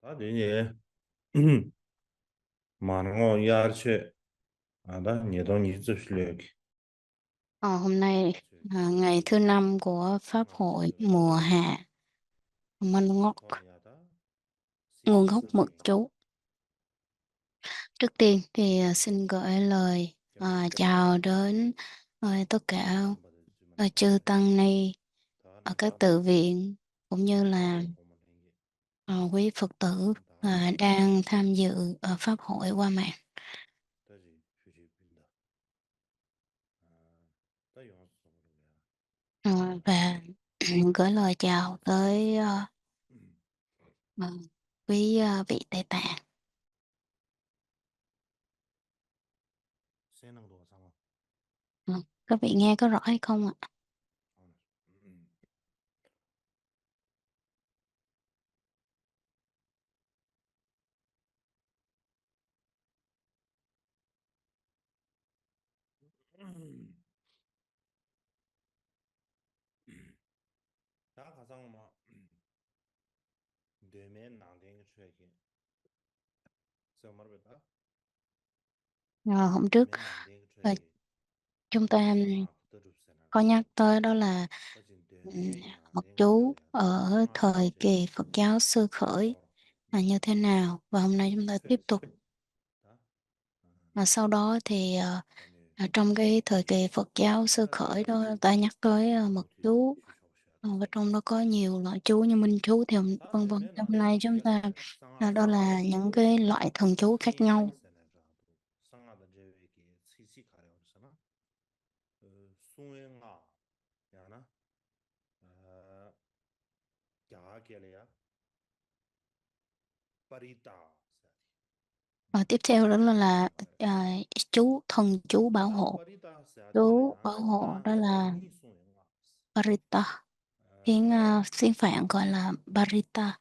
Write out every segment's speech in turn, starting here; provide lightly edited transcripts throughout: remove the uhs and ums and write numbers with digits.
Hadi iyi. Mà nó yar chứ à đó nhiều đó nhiều chút lệ. Hôm nay ngày thứ năm của Pháp hội mùa hạ Mân Ngốc, nguồn gốc mực chú. Trước tiên thì xin gửi lời chào đến tất cả chư Tăng Ni ở các tự viện cũng như là quý Phật tử đang tham dự Pháp hội qua mạng. Và gửi lời chào tới ờ, quý vị Tây Tạng. Ờ, các vị nghe có rõ hay không ạ? Đã khả năng mà để mấy nàng đến cái chuyện kia sao mà biết đó Hôm để trước mấy nàng đến cái ờ, chuyện kia chúng để ta sang à phụ được xem nào có nhắc tới đó là đó chính để ừm, mấy nàng mật đến cái chuyện chú kia ở sang à phụ thời được kỳ Phật giáo sơ là khởi đó là như thế nào, và hôm nay chúng ta tiếp sẽ tục. đó Sau đó thì đó này trong cái thời kỳ Phật giáo sơ đó khởi là đó ta nhắc tới mật một thứ chú. phi sầu sẽ Và trong đó có nhiều loại chú như minh chú thì đó vân để vân. mấy Hôm nàng đến nay cái chúng chuyện ta kia sang à đó sang à là phụ những được cái loại thần chú khác nghe nhau. nghe sẽ này ra đó sang à đó cái cái chỉ khá là sao nó sung yên à ya na क्या क्या लिया परिता से Tiếp theo đó là परिता करे à, chú thần chú bảo ता hộ. परिता से करे Chú ना bảo ता hộ đó là नी सुनेगा Parita. Tiếng Phạn gọi là Parita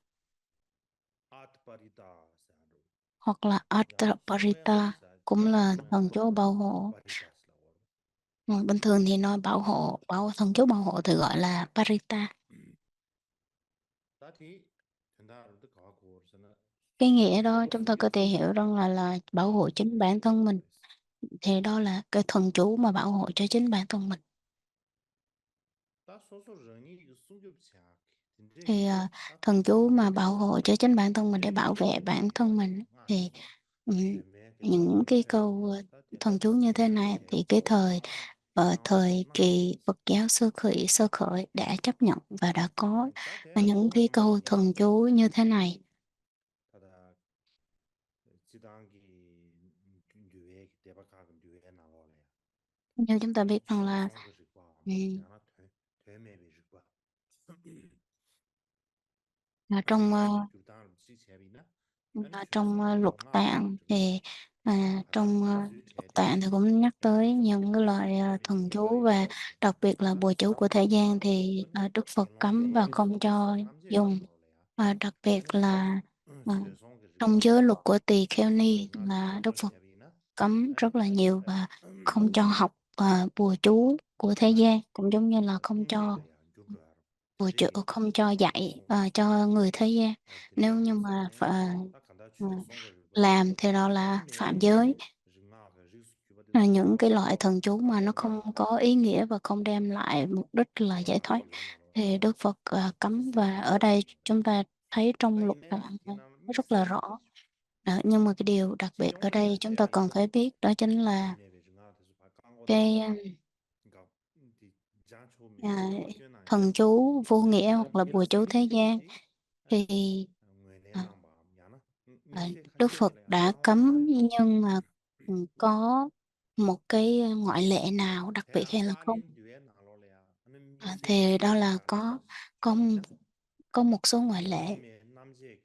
आत परिता से रो hoặc là या ना सुनेगा Parita, से cũng क्या là thần सुनेगा chú bảo hộ. परिता से लगा Bình thường thì nói thần chú bảo hộ thì gọi là Parita. ता थी ठंडा तो कहा कोर से ना Cái nghĩa सुने đó को chúng ta có सुगे thể ची hiểu rằng là bảo hộ ची chính ची bản thân mình, thì đó là cái thần chú mà bảo hộ cho chính bản thân mình. ता सोसो रंगी को सुगे चा तिंदे Thì ता thần chú mà bảo ता hộ cho chính bản thân mình để टेमे bảo के vệ bản या thân ची mình nga thì ची ừm, टेमे के những चीना cái या câu ता तेरा thần chú như thế सुगे này चे thì cái thời sang thời सुना kỳ Phật giáo sơ khởi đã chấp nhận và đã có ता ते những cái मा câu या thần chú như thế này. तादा 지당기 뉘에 대바카 뉘에 나와래 Như chúng ta biết rằng 송 là 송거 직과 ừm, 야나 되메베 직과 trong 규단 지체비나 아니 Và trong 쉐송거 lục nga tạng 직과 thì 다다 lục 즈테데 tạng thì cũng nhắc tới 쉐송 những cái loại thần chú, 미가리 và đặc biệt là 다 bùa chú của thế gian 상아다 thì 아니 Đức Phật cấm và 겐롱게 không cho 남제 dùng. 나로래야 Đặc biệt 아니 là à, 쉐송거 trong 직과 giới luật của tỳ kheo ni nga là Đức 쉐송거 Phật 쉐비나 cấm 아니 rất là nhiều 아니 và không cho học bùa chú của thế gian, cũng giống như là không 딩게 cho 그래야 죽어야 bùa chú, 드레기 không cho dạy 송거 cho người thế gian. Nếu 딘데 như mà 리스네 딱 간다 à, 쉐송거 làm thì đó 아니 là phạm giới. 메베 링아가 리스 규바데 Những cái loại thần chú mà nó 나로야 không có ý nghĩa và không đem lại mục đích là giải thoát 나로래 나로 thì Đức Phật cấm, và ở đây 지세베 chúng ta thấy trong lục 다이네 tạng 디나 rất là 믹세지 rõ. 가르쳐 Nhưng mà cái điều đặc biệt ở 지용게 đây chúng ta 되야 cần phải biết đó chính là 메베 링아데서 바강고다 cái 그러니까 디 장초미 à, 슈바 thần 되나야 chú vô nghĩa 다 hoặc là bùa chú thế 밀세비네 gian. 베지 Thì người nè à, nàng bảo nhá à, 믹세 Đức 한제 Phật 밀에 đã 랑 cấm, 와리 nhưng mà có một cái ngoại lệ nào đặc biệt 대야 hay là không? 와린 뒤에 나로래야 하는 Thì đó 믹세지 là 가르쳐다 có 비나 có một số ngoại lệ. 아침에 남자에게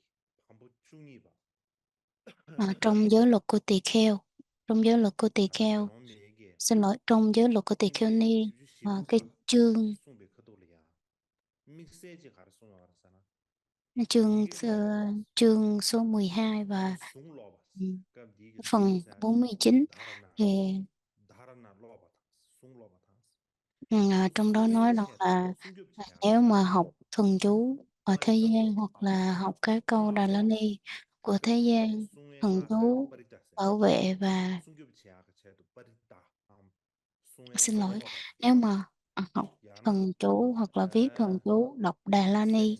반복 중이 봐 Trong giới luật của tỳ kheo, trong giới luật của tỳ 다다 kheo 겐놈에게 xin lỗi, trong giới luật của tỳ kheo 딩게 ni, 집주시 cái chương 송배 커돌이야 믹세지 가르쳐노 알았잖아 chương 디게 로바타스 chương số 12 디 và 송 로바스 ừ, 그럼 디게 phần 송세 49 다라나 thì 다라나 로바타스 송 로바타스 trong đó nói rằng 송에 là 송급체야 nếu mà học thần chú ở thế gian hoặc là học cái câu Đà La Ni của thế gian, thần chú bảo vệ và xin lỗi, nếu mà học thần chú hoặc là viết thần chú, đọc Đà La Ni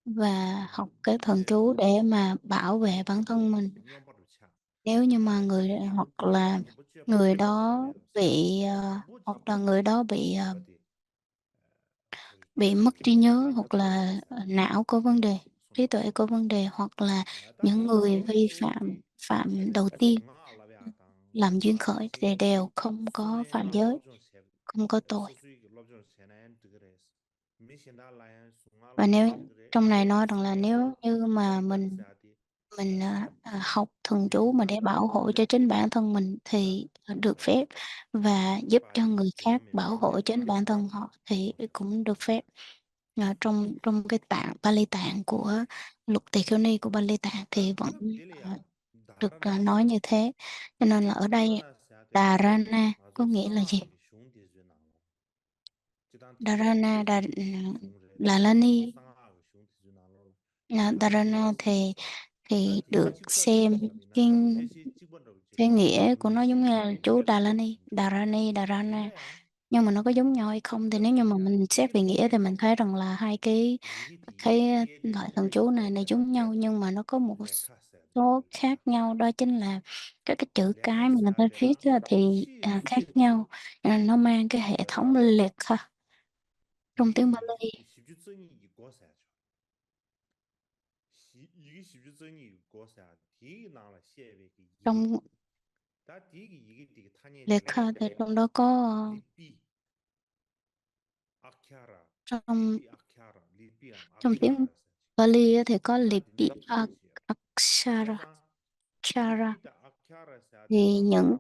và học cái thần chú để mà bảo vệ bản thân mình. Nếu như mà người hoặc là người đó bị hoặc là người đó bị mất trí nhớ hoặc là não có vấn đề, trí tuệ có vấn đề hoặc là những người vi phạm phạm đầu tiên làm duyên khởi thì đều không có phạm giới, không có tội. Và nếu trong này nói rằng là nếu như mà mình học thần chú mà để bảo hộ cho chính bản thân mình thì được phép, và giúp cho người khác bảo hộ chính bản thân họ thì cũng được phép. Trong trong cái tạng Pali Tạng của Lục Tỳ Kheo Ni của Pali Tạng thì vẫn được nói như thế. Cho nên là ở đây Dharana có nghĩa là gì? Dharana là Lani. Dharana thì được xem cái cái nghĩa của nó giống như là chú Đà La Ni, Dharana, nhưng mà nó có giống nhau hay không thì nếu như mà mình xét về nghĩa thì mình thấy rằng là hai cái loại thần chú này giống nhau, nhưng mà nó có một số khác nhau, đó chính là cái chữ cái mà người ta viết á thì khác nhau. Cho nên nó mang cái hệ thống liệt ha trong tiếng Bali. Trong liệt ha thì trong đó có trong trong tiếng Bali á thì có lipi akshara, akshara. Thì những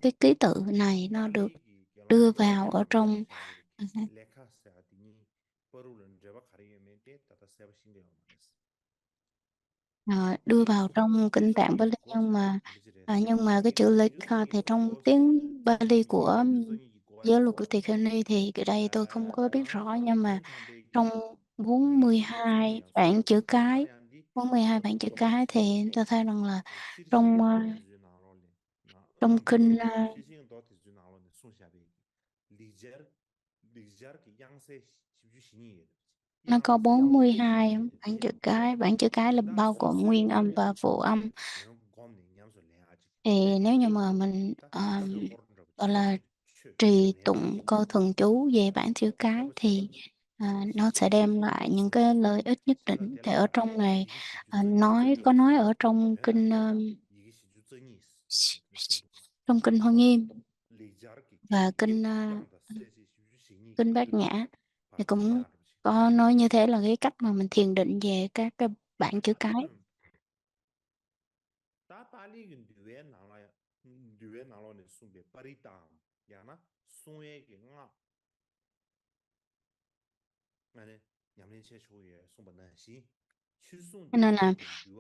cái ký tự này nó được đưa vào ở trong đưa vào trong kinh tạng Bali, nhưng mà cái chữ Lekha thì trong tiếng Bali của giáo luật của Tỳ Kheo Ni thì cái đây tôi không có biết rõ, nhưng mà trong 42 bản chữ cái 42 bản chữ cái thì tôi thấy rằng là trong trong kinh nó có 42 bản chữ cái là bao gồm nguyên âm và phụ âm. Thì nếu như mà mình gọi là trì tụng câu thần chú về bản chữ cái thì nó sẽ đem lại những cái lợi ích nhất định. Thì ở trong này nói ở trong kinh trong kinh Hoa Nghiêm và kinh Bát Nhã thì cũng có nói như thế, là cái cách mà mình thiền định về các cái bản chữ cái.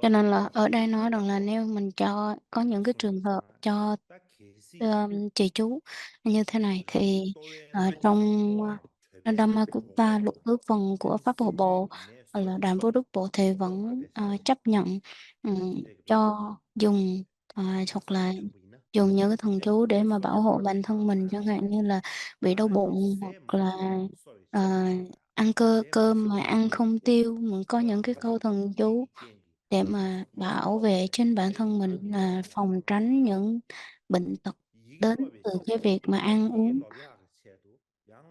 Cho nên là ở đây nói rằng là nếu mình cho có những cái trường hợp cho trì chú như thế này thì trong Dhammakutta luật tứ phần của Pháp Hộ Bộ là Đàm Vô Đức Bộ thì vẫn chấp nhận cho dùng hoặc là dùng những cái thần chú để mà bảo hộ bản thân mình, chẳng hạn như là bị đau bụng hoặc là ờ, ăn cơm mà ăn không tiêu, mình có những cái câu thần chú để mà bảo vệ trên bản thân mình, là phòng tránh những bệnh tật đến từ cái việc mà ăn uống.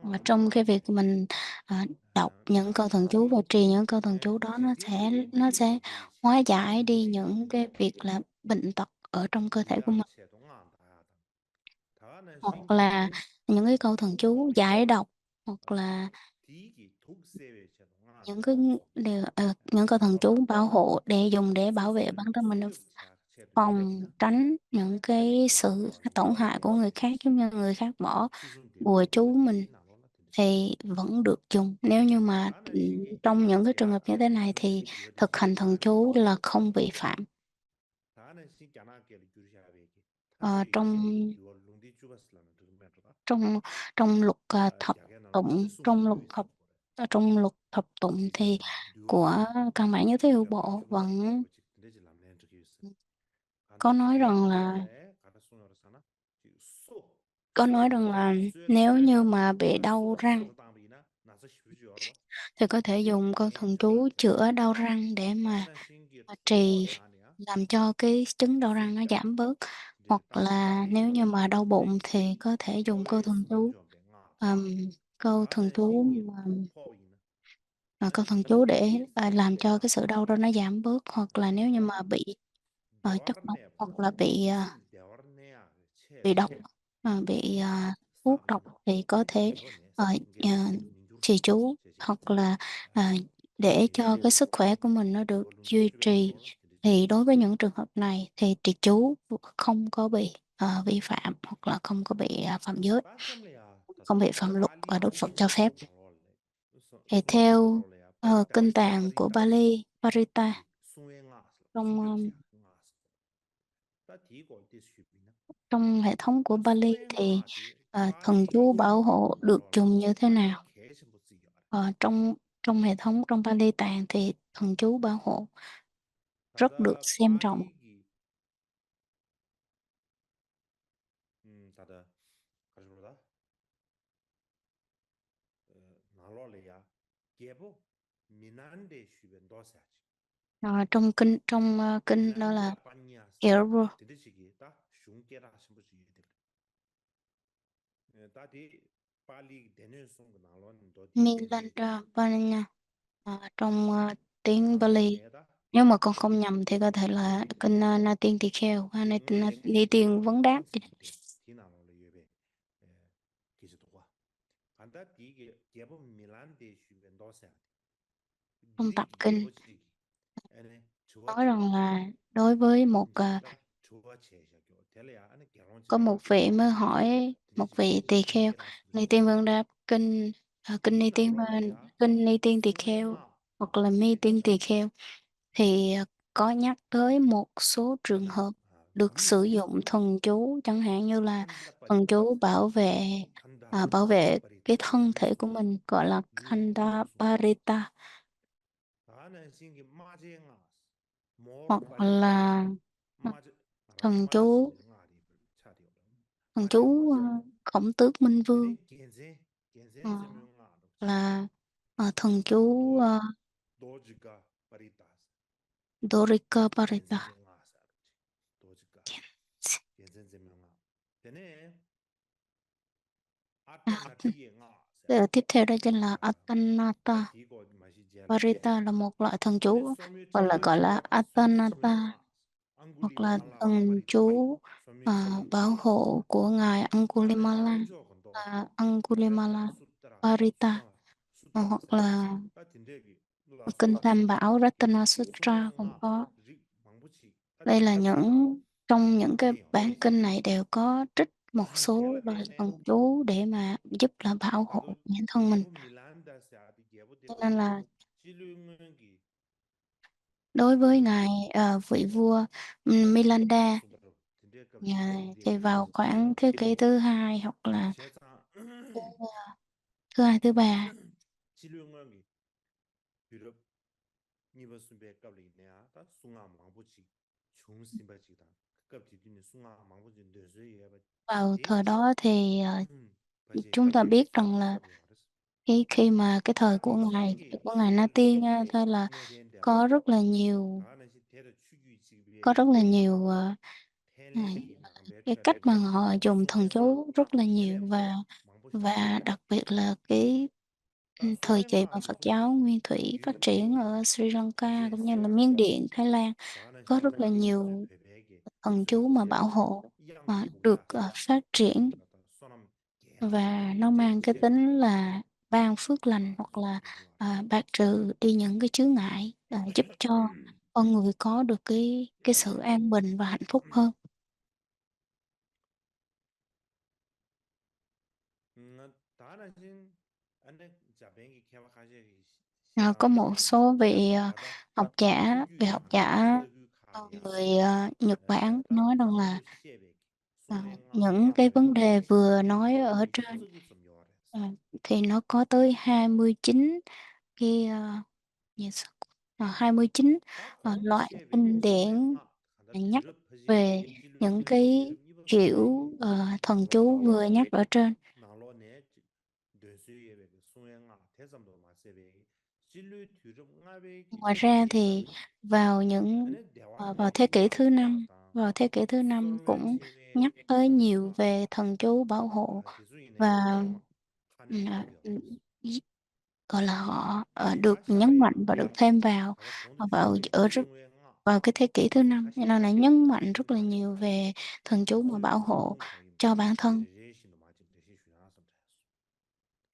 Và trong cái việc mình đọc những câu thần chú và trì những câu thần chú đó, nó sẽ hóa giải đi những cái việc là bệnh tật ở trong cơ thể của mình, hoặc là những cái câu thần chú giải độc, hoặc là những cái những câu thần chú bảo hộ để dùng để bảo vệ bản thân mình, phòng tránh những cái sự tổn hại của người khác, giống như người khác bỏ bùa chú mình thì vẫn được dùng. Nếu như mà trong những cái trường hợp như thế này thì thực hành thần chú là không vi phạm. Ờ, trong trong trong luật thập tụng, trong luật thập ở trong luật thập tụng thì của căn bản như thế hữu bộ vẫn có nói rằng là nếu như mà bị đau răng thì có thể dùng câu thần chú chữa đau răng để mà trì làm cho cái chứng đau răng nó giảm bớt, hoặc là nếu như mà đau bụng thì có thể dùng câu thần chú câu thần chú câu thần chú để làm cho cái sự đau đó nó giảm bớt, hoặc là nếu như mà bị chất độc hoặc là bị độc bị thuốc độc thì có thể ờ, ờ, trì chú, hoặc là để cho cái sức khỏe của mình nó được duy trì, thì đối với những trường hợp này thì trì chú không có bị vi phạm, hoặc là không có bị phạm giới, không bị phạm luật và Đức Phật cho phép. Thì theo kinh tạng của Bali Parita, trong trong hệ thống của Bali thì thần chú bảo hộ được dùng như thế nào? Trong trong hệ thống trong Bali Tạng thì thần chú bảo hộ rất được xem trọng. 다들 가지고다 나로래야 개보 미난데 주변 도사지 Trong kinh đó là 밀란디아 빠니아스 Kero 드르시기 다 슝게라 심부지 이들 다디 빨리 되는 순간 나로는 도디 되네 Milanda Panya, trong tiếng Bali. 나로래다 Nếu mà con không nhầm thì có thể là kinh Na Tiên Tỳ Kheo hay Ni Tiên Vấn Đáp. 디나로래 예배 기지도와 간다 디게 개보 밀란데 주변 도사지 Trong tập 그리기 kinh 개보지 에네 nói 저와체 rằng là đối với có một vị mới hỏi một vị tỳ kheo, Ni Tiên Vân đáp kinh Ni Tiên Tỳ Kheo hoặc là Mi Tiên Tỳ Kheo thì có nhắc tới một số trường hợp được sử dụng thần chú, chẳng hạn như là thần chú bảo vệ cái thân thể của mình, gọi là Khanda Parita, hoặc là thần chú Khổng Tước Minh Vương, là thần chú Dorika Parita. Tiếp theo đó chính là Atanata Parita, là một loại thần chú gọi là Atanata, hoặc là thần chú bảo hộ của ngài Angulimala, Angulimala Parita, hoặc là kinh Tam Bảo Ratana Sutra cũng có. Đây là trong những cái bản kinh này đều có trích một số loại thần chú để mà giúp là bảo hộ bản thân mình. Cho nên là đối với ngài vị vua Milanda, ngài thì vào khoảng thế kỷ thứ hai, hoặc là thứ, thứ hai thứ ba, vào thời đó thì chúng ta biết rằng là khi mà cái thời của ngài Na Tiên thôi, là có rất là nhiều à, cái cách mà họ dùng thần chú rất là nhiều, và đặc biệt là cái thời kỳ mà Phật giáo Nguyên Thủy phát triển ở Sri Lanka cũng như là Miến Điện, Thái Lan, có rất là nhiều thần chú mà bảo hộ mà được phát triển, và nó mang cái tính là ban phước lành, hoặc là bạc trừ đi những cái chướng ngại, giúp cho con người có được cái sự an bình và hạnh phúc hơn. Có một số vị học giả người Nhật Bản nói rằng là những cái vấn đề vừa nói ở trên À, thì nó có tới 29 cái yes, 29 다 공부 loại 세베기 kinh điển 수행아 간다 nhắc 드럽하지 về 진로 những 튜럽 cái 제베 이번 kiểu thần 나로 chú vừa nhắc 나로네 ở trên. 나로네 되수예베 수행아 대삼도 마세베 진로 튜럽 나베기 Ngoài ra thì 디담이 vào những 아니 vào 대화네 thế kỷ thứ năm 나로다 vào thế kỷ thứ năm 서로의 cũng 제외 nhắc tới nhiều 아 về thần chú bảo hộ 대수인의 và 통 칸에 ừ, 탑이 없었어 gọi là họ được nhấn mạnh 가샤베 và được thêm vào 가다 공도 vào 튜럽의 ở rất 수행아 vào cái thế kỷ thứ năm, cho nên là 가시다 nhấn mạnh rất là 진로마지 nhiều về thần chú mà bảo 수행아 hộ 콩카인 cho bản thân. 제제신도 마지 대시 주나서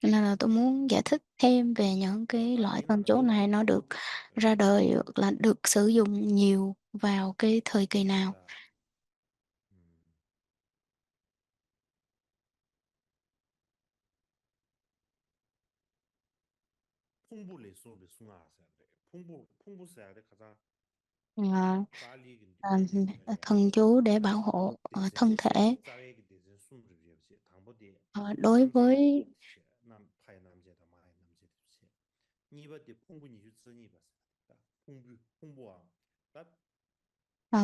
Cho nên là tôi muốn giải thích thêm về những cái loại 다디 thần chú 나로 này, nó được ra đời là được sử dụng nhiều vào cái thời kỳ nào. 말다 풍부를 수업에 숭아하세요. 풍부세야 돼 가자 Ờ, 빨리 à, 에 thần chú để bảo hộ thân 대세제 thể. 세계 자외기 대신 숨을 비우지 당보디 Đối 남제다 với 남 파의 남제다 마의 남제다 니버디 풍부니 유스니 봤다 풍부와 딱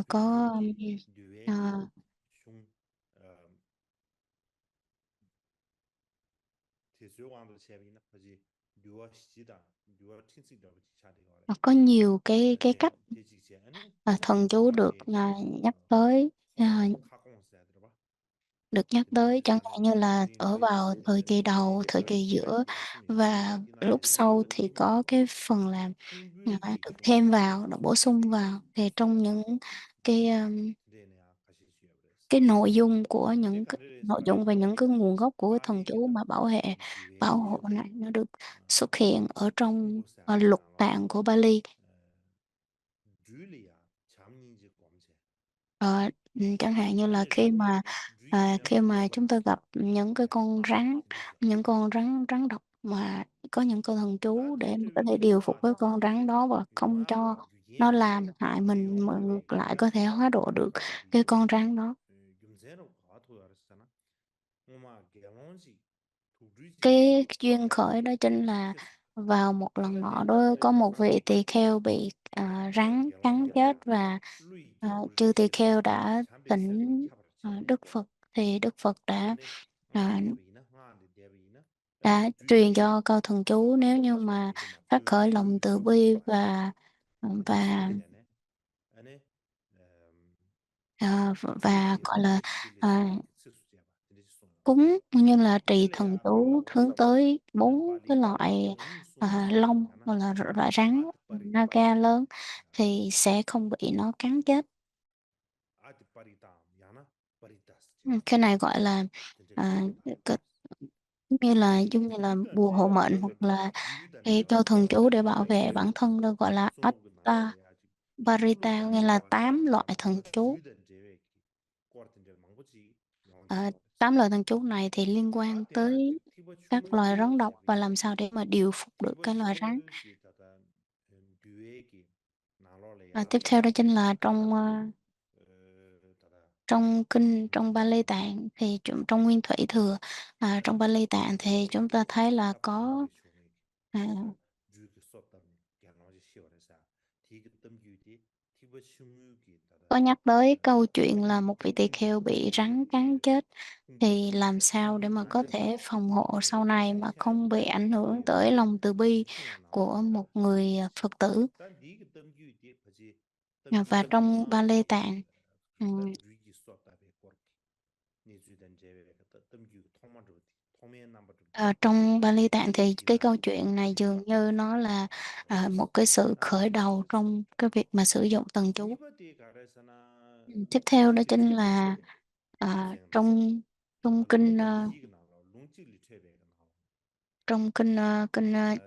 có 드럽디 뇌기 ờ, 슝 대수요관도 제비나 거지 류어 시지다 류어 틴스다 차대 거래 có nhiều cái cách 대 대지제 아니 thần chú được 나베 nhắc tới, 카공스야 들어봐 được nhắc tới chẳng 드럽지다네 hạn như là ở 드림제 vào thời kỳ đầu, thời kỳ giữa và lúc sau thì có cái phần làm 풍부기 được 좀 thêm vào, được bổ sung 수사되게 vào thì trong 수야 những cái 드레네야 가시시야 그랬어 cái nội dung của 근데 những cái nội 가르에서나 dung về những cái nguồn gốc của cái thần chú 빨리기다 mà bảo hộ 뒤에기 này nó được xuất hiện ở trong 풍부사야 lục 나로네 tạng của Bali. 류리야 잠닌지 검체 Chẳng hạn như là 아니 잠니 khi 류이면 mà chúng ta 떼버렸어 gặp những cái con rắn, 진리시야 những con rắn rắn độc, mà có những câu thần chú để mà có 다디드레비 thể điều phục với 숭아하다 con rắn đó và không cho 요아베 nó 유겐 làm hại mình, mà 유용베베 ngược lại có thể hóa độ được cái 다디기 con rắn đó. 균제로 과토 알았잖아 엄마 개몬지 두르지 Cái duyên khởi đó chính là vào một lần nọ đó có một vị tỳ kheo bị rắn cắn chết, và 루이 chư tỳ 두르지시베 kheo đã 잠베 세베 thỉnh 캬버치 Đức Phật, thì Đức Phật 안에 à, 하나데 데베이나 하나데 데베이나 đã truyền cho câu thần chú, nếu như mà 샤베르마 phát khởi lòng 튜르 từ 숨지 bi 마세 và 디실레네 안에 và 줄기 gọi là 딜레 à, 숨기 틱스수제바 딜레 숨 cúng như là trì thần 딜레야 chú hướng tới 아니 4 cái 발리 loại 영웅 숨지 lông, 야나 hoặc là loại rắn 아트파리다 naga lớn, thì sẽ không bị nó cắn chết. 아트파리다 야나 파리다스 Cái 제베스 này gọi là 진짜 à, 그거다 cái- giống như là 듀다 bùa hộ 제베 mệnh, hoặc 듀다 là 듀다 cái 내가 câu thần chú để bảo 듀다 vệ bản 제베 thân, được gọi là 소고가 Atta 나로래 아직 Parita, 툴루다 nghĩa là 제베가 8 loại 샤바르샤 thần chú. 듀다 제베 꼬르튼 제 망고지 Ờ, 영원지다 그랬어 8 loại thần chú này thì liên quan 아테야 tới 티버 các loài 슝기 rắn độc, và 제베 làm sao để mà điều phục được 티버 cái loài rắn. 슝기 다다 듀에기 Tiếp 나로래야 theo đó chính là trong 다다 trong Bali Tạng thì trong Nguyên Thủy Thừa, trong Bali Tạng thì chúng ta thấy là có 탑칸다베 슝기 à, 다다 듀기 썼다니 개노지 시월에서 티그 뜸규디 티버 슝기 다다 có nhắc tới câu chuyện là một vị tỳ kheo bị rắn cắn chết, thì 풍부세 làm sao để mà có 안에 thể phòng hộ sau này mà không bị 샤베 ảnh hưởng 슈에베 tới lòng từ bi 숭아 của 나오세요 một người Phật tử. 단 니그 뜸규디 버지 뜸규 Và trong 뜸규 Bali Tạng 단 류기 썼다베 꼬르키 니즈된 제베 뜸규 통마르디 통메 남바르디 trong Bali Tạng thì cái câu 디나디 chuyện này dường 디나디 như nó là một cái sự khởi đầu 다디기 trong cái việc mà sử dụng thần chú. 니버디 가르사나 Tiếp theo đó chính 디체베 là 룸쟁베 trong trong kinh 롱 덤지기 나와 롱찌리 체베가 나와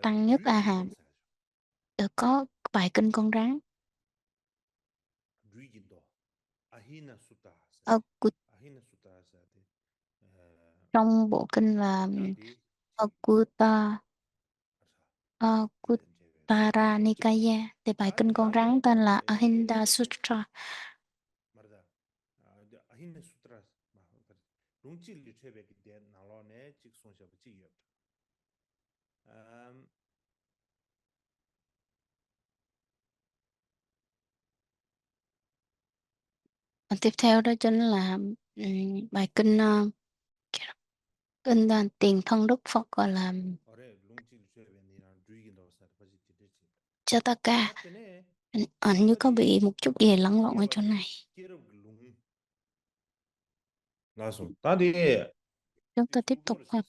Tăng Nhất A 류기 Hàm 검사죠 có bài kinh con rắn. 류기도 아히나 수다하세 Ờ, 아히나 수다하세데 trong bộ kinh là 다디 Akutta 아사 디든 제베 Akuttara Nikaya, thì bài kinh con 다디 rắn tên là Ahinda Sutra. 말다 아히나 수트라스 롱찌리 체베기 데 나로네 직송셔 지여 Tiếp theo đó chính là bài kinh kinh tiền thân Đức Phật gọi là Jataka. Hình như có bị một chút gì lẫn lộn ở chỗ này. Chúng ta tiếp tục ha.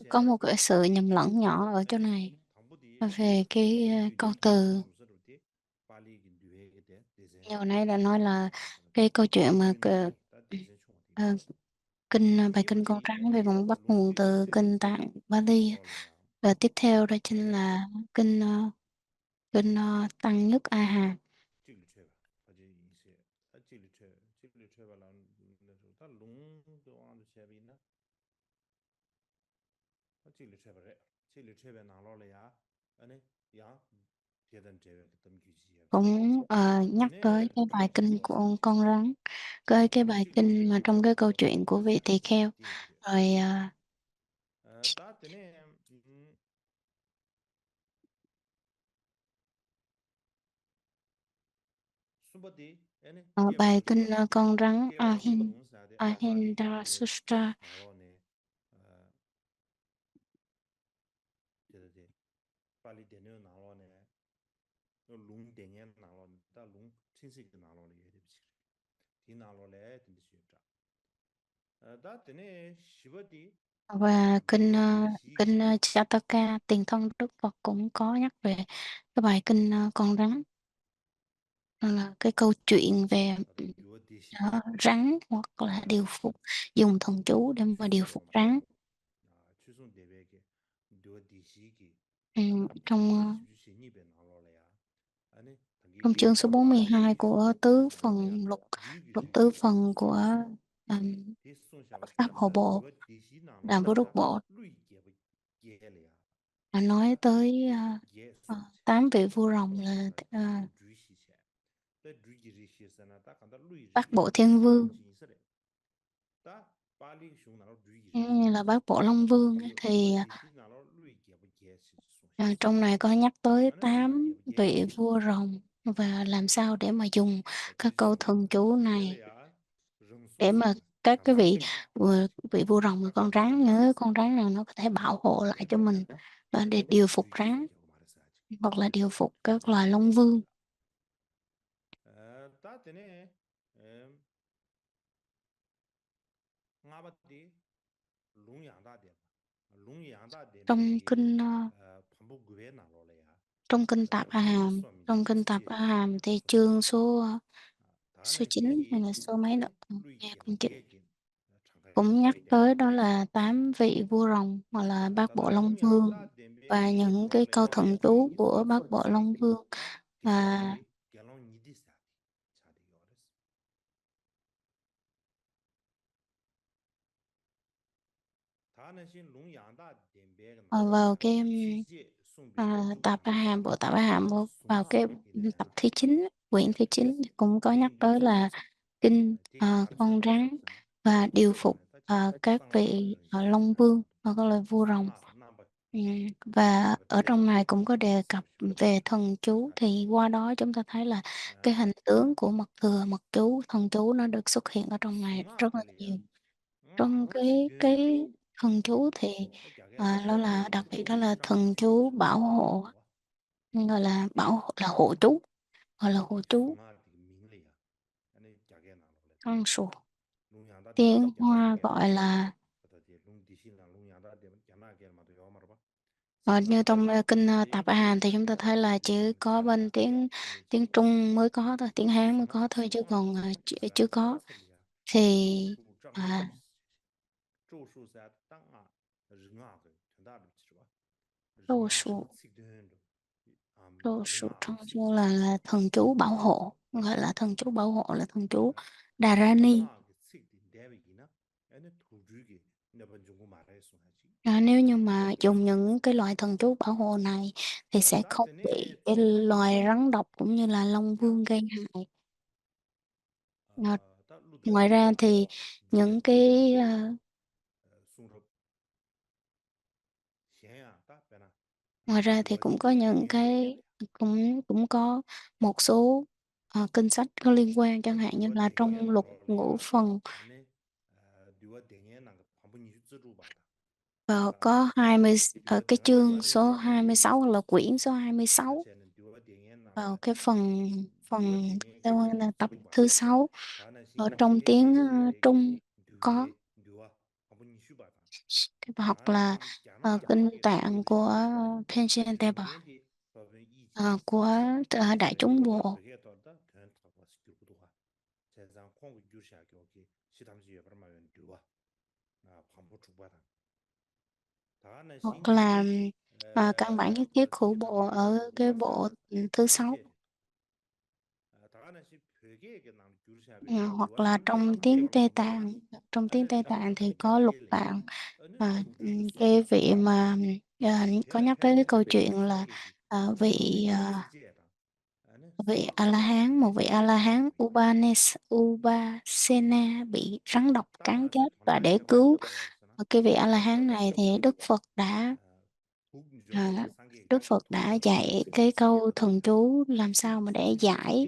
Có một cái sự nhầm lẫn nhỏ ở chỗ này về cái câu từ. Như hồi nãy đã nói là cái câu chuyện mà bài kinh con rắn về vùng bắt nguồn từ kinh Tạng Bali. Và tiếp theo đó chính là kinh Tăng Nhất A Hàm. Cũng nhắc tới cái bài kinh của con rắn, cái bài kinh mà trong cái câu chuyện của vị tỳ kheo. Rồi bài kinh con rắn Ahindra Sutra. Và kinh Jataka tiền thân Đức Phật cũng có nhắc về cái bài kinh con rắn. Đó là cái câu chuyện về rắn hoặc là điều phục, dùng thần chú để mà điều phục rắn. Trong chương số 42 của tứ phần luật tứ phần của Pháp Hộ Bộ, Đàm Vô Đốc Bộ, nói tới 8 vị vua rồng là Bát Bộ Thiên Vương, như là Bát Bộ Long Vương. Thì trong này có nhắc tới 8 vị vua rồng và làm sao để mà dùng các câu thần chú này để mà các cái vị vua rồng là con rắn, nhớ con rắn nào nó có thể bảo hộ lại cho mình để điều phục rắn hoặc là điều phục các loài long vương. Trong kinh Tạp A Hàm, thì chương số 9 hay là số mấy nữa, nghe cũng chịu, cũng nhắc tới đó là 8 vị vua rồng hoặc là Bát Bộ Long Vương và những cái câu thần chú của Bát Bộ Long Vương. Và vào cái Tạp A Hàm, bộ Tạp A Hàm vào cái tập thứ 9, quyển thứ 9 cũng có nhắc tới là kinh con rắn và điều phục các vị long vương và các loài vua rồng. Và ở trong này cũng có đề cập về thần chú, thì qua đó chúng ta thấy là cái hình tướng của mật thừa, mật chú, thần chú nó được xuất hiện ở trong này rất là nhiều. Trong cái thần chú thì đó là đặc biệt, đó là thần chú bảo hộ, gọi là là hộ chú, gọi là hộ chú con sổ, tiếng Hoa gọi là như trong kinh Tạp A Hàm thì chúng ta thấy là chỉ có bên tiếng Trung mới có thôi, tiếng Hán mới có thôi, chứ còn chưa có. Thì đô sụ trong chú là thần chú bảo hộ, gọi là thần chú bảo hộ, là thần chú Dharani. Nếu như mà dùng những cái loại thần chú bảo hộ này thì sẽ không bị cái loài rắn độc cũng như là long vương gây hại. Ngoài ra thì những cái Ngoài ra thì cũng có những cái cũng cũng có một số kinh sách có liên quan, chẳng hạn như duwa là denge trong luật nanglo ngũ la phần ane duwa denge nang pambu nishu ziru bata và ta có 20 ở duwa cái tenga chương chebe số ge ge 26 hoặc là quyển số ta 26 chene duwa denge nang vào cái phần duwa phần denge ge theo nishu là tập ziru thứ bata 6 ta na shi ở trong tiếng chebe ge Trung có duwa pambu nishu bata cái bài học ta na là shi gyana kinh gyana ge tạng duwa của shenpe Panchen Tepa gyungden di soben yi ji của Đại sebe chúng duwa Bộ. pege to da tuan thakwa sikir kuduwa chezang kongu gyur sha kyo ki shitamsi yebar ma yon duwa pambu chukba ta ta na shi Hoặc là ni căn bản nhất thiết của shitamsi bộ yebar ở cái laksa bộ da thứ 6, namje ta na shi pege ge nam gyur sha be ge hoặc duwa là namje trong namje tiếng bar Tây pambu ta Tạng. Trong tiếng ane Tây dang Tạng dang thì ge có lục gyurje le tạng. ane À, tu zhu ge so cái ya vị mà có tena nhắc tới pena cái câu chebe ge chuyện là sange gi vị tsikje da ane vị so A La Hán, một vị A La sange Hán be Ubasena bị rắn độc ta cắn na se chết, và thonda để cheba cứu cheba ya sana cái vị A La thonda Hán cheba này cheba thì ya hu jombe À, ge sange Đức ga Phật tu đã jom be ge dạy tsikje cái tsikje câu da thần chú làm sao mà để ti nang gi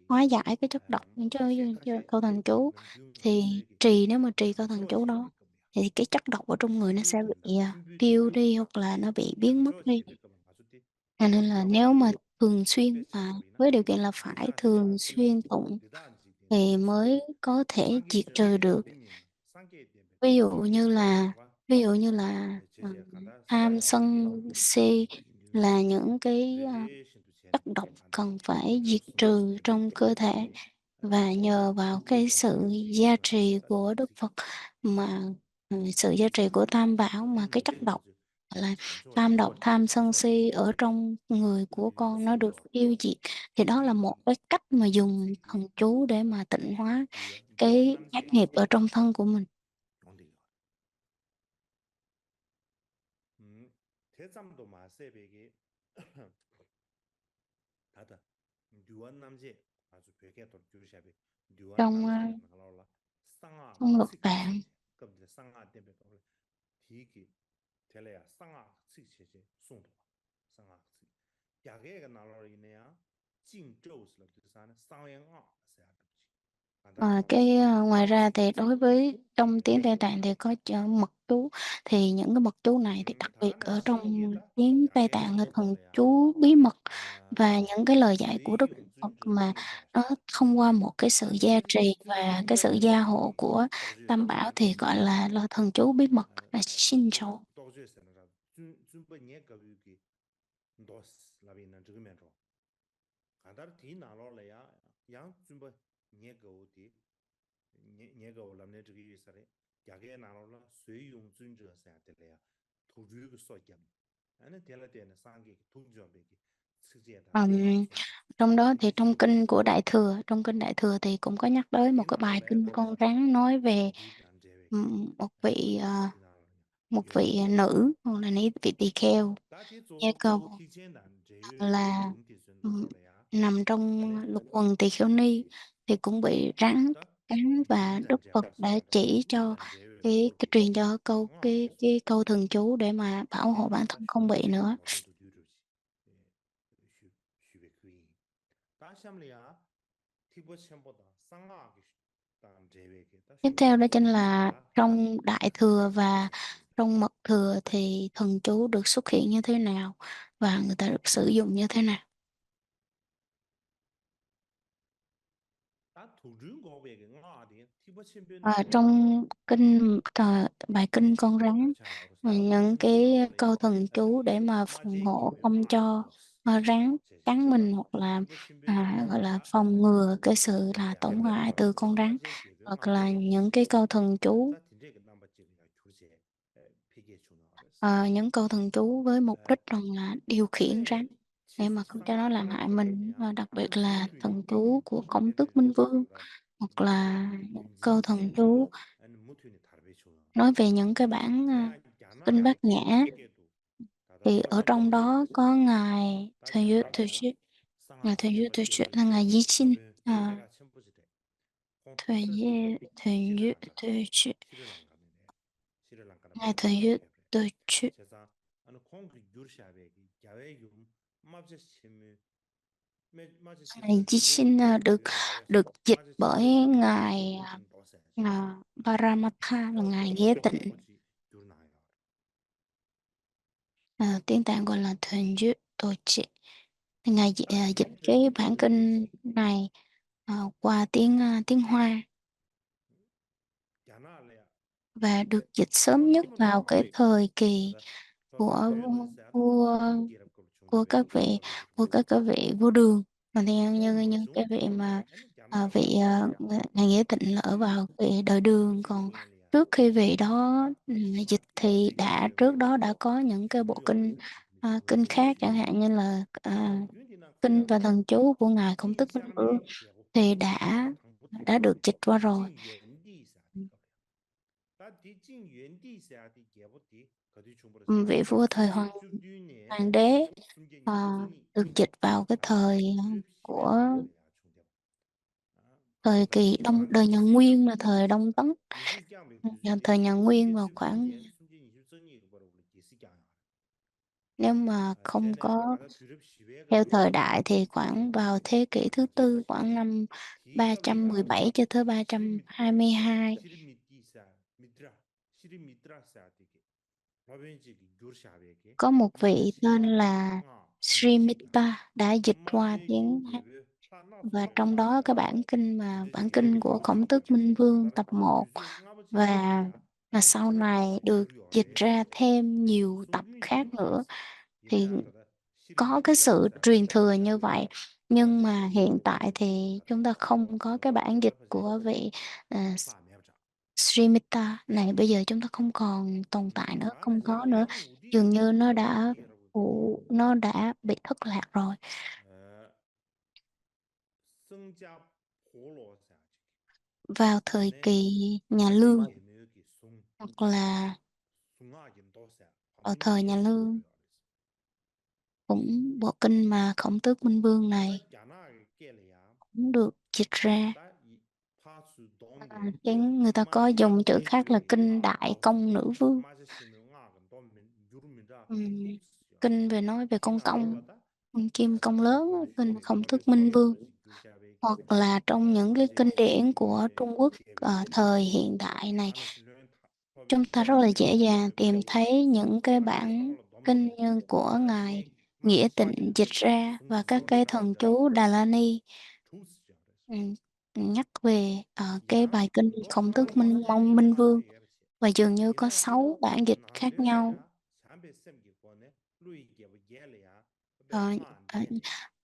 hóa giải cái chất độc she cho kashe câu thần chú. men du man Thì zhe ge nếu mà trì câu thần zo chú je be đó kam ya thì cái chất độc ở trong người nó chimbu sẽ tenda bị chimbu de tiêu gyu đi, hoặc là nó bị biến mất zo je đi. be kam ma su ti Cho nên là yong nếu ge mà thường xuyên, pe cha ga bi na với điều kiện là phải dida thường dida chimbu xuyên tụng dida an ji de thì so mới có thể sange diệt chen trừ de được. de ni na sange de be Ví dụ sange như de là la wa ví dụ như là je je khanda tham sange de sân ge si yin là su những cái re shin tu chen chất độc khanda cần phải jo diệt sum bu trừ de be trong de cơ be thể, và nhờ vào hu cái jom be sự ge chi gia chi na trì ta của tsik Đức tsik Phật, mà sự gia trì của Tam Bảo, mà cái chất độc gọi là chen cho tam độc cho tham chen sân cho si ở trong người của con nó su được jo tiêu diệt. Thì đó là một cái cách mà dùng tsik de thần chú để mà tịnh hóa duwa duwa cái nam ác je nghiệp ở trong thân của mình. yong de te zam do ma se be ge 다다 duwan namje azu peke to gyur shabe duwan trong namje ga nangla la sanga trong luật tsik tạng. cheche kabde sanga tembe to ti ki tele ya sanga tsik cheche sung to sanga tsik ya ge ga nangla ine ya jing zhou la de san sang yang a sa ya de chi anda Ngoài ra thì đối tsik với trong tiếng Tây Tạng thì có mật chú, thì những cái mật chú này thì đặc biệt ta na ở shi ge trong da tiếng ya Tây ge Tạng là nangla thần la ya chú bí mật, và 아, những cái lời dạy của Đức 随用 Phật 尊者 mà 真上 nó 师， thông qua một cái sự 但 gia 尊 trì 尊 và 尊 cái 者 sự 呢， gia hộ của 道觉 Tam 上 Bảo 呢， thì gọi là thần chú bí mật, là Shincho. 道觉上呢，尊不念个有个，道那边呢这个面着，看他的地拿了来呀，让尊不念个的，念个那么这个意思嘞，价格拿了随用尊者噻的来呀，投入个少减，俺那点了点呢，三个投入上边个，直接他给俺 Ừm, 送去， trong đó 送 thì 去去了。 trong kinh Đại Thừa thì cũng có nhắc tới một cái bài kinh con rắn nói về một vị một vị nữ, hoặc là vị tỳ kheo, nghe câu là nằm trong lục quần tỳ kheo ni, thì cũng bị rắn cắn, và Đức Phật đã chỉ cho cái truyền cho cái câu thần chú để mà bảo hộ bản thân không bị nữa. Tiếp theo đó chính là trong Đại Thừa và trong Mật Thừa thì thần chú được xuất hiện như thế nào và người ta được sử dụng như thế nào. Trong bài kinh con rắn, những cái câu thần chú để mà phòng hộ không cho rắn cắn mình, hoặc là gọi là phòng ngừa cái sự là tổn hại từ con rắn, hoặc là những cái câu thần chú, những câu thần chú với mục đích rằng là điều khiển rắn để mà không cho nó làm hại mình, và đặc biệt là thần chú của Công tước Minh Vương, hoặc là những câu thần chú nói về những cái bản kinh Bát Nhã. Thì ở trong đó có ngài Thầy Duyệt là ngài Di Sinh, Thầy Duyệt ngài Thầy Duyệt Thầy Duyệt. Ngài Jishin được được dịch bởi ngài Paramatha là ngài nghĩa tịnh. Tiếng Tạng gọi là Thuần Duyệt Tổ Trị. Ngài dịch cái bản kinh này qua tiếng Hoa và được dịch sớm nhất vào cái thời kỳ của vua của các vị vua Đường, mà theo như cái vị mà ngài nghĩa tịnh là ở vào vị đời Đường, còn trước khi vị đó dịch thì trước đó đã có những cái bộ kinh khác, chẳng hạn như là kinh và thần chú của ngài Khổng Tức Minh Vương thì đã được dịch qua rồi. Vị vua thời hoàng đế được dịch vào cái thời của thời kỳ đời nhà Nguyên là thời Đông Tấn. Thời nhà Nguyên vào khoảng, nếu mà không có theo thời đại thì khoảng vào thế kỷ thứ tư, khoảng năm 317 cho tới 322. Có một vị tên là Srimita đã dịch qua tiếng Hán, và trong đó cái bản kinh của Khổng Tước Minh Vương tập 1 và sau này được dịch ra thêm nhiều tập khác nữa, thì có cái sự truyền thừa như vậy. Nhưng mà hiện tại thì chúng ta không có cái bản dịch của vị Srimita này, bây giờ chúng ta không còn tồn tại nữa, không có nữa, dường như nó đã bị thất lạc rồi. Vào thời kỳ nhà Lương, hoặc là ở thời nhà Lương, cũng bộ kinh mà Khổng Tước Minh Vương này cũng được dịch ra. Người ta có dùng chữ khác là kinh Đại Công Nữ Vương. Kinh nói về con kim công lớn, kinh Khổng Tước Minh Vương. Hoặc là trong những cái kinh điển của Trung Quốc thời hiện đại này, chúng ta rất là dễ dàng tìm thấy những cái bản kinh như của ngài Nghĩa Tịnh dịch ra, và các cái thần chú Đà La Ni nhắc về cái bài kinh Khổng Tước Minh Vương, và dường như có 6 bản dịch khác nhau.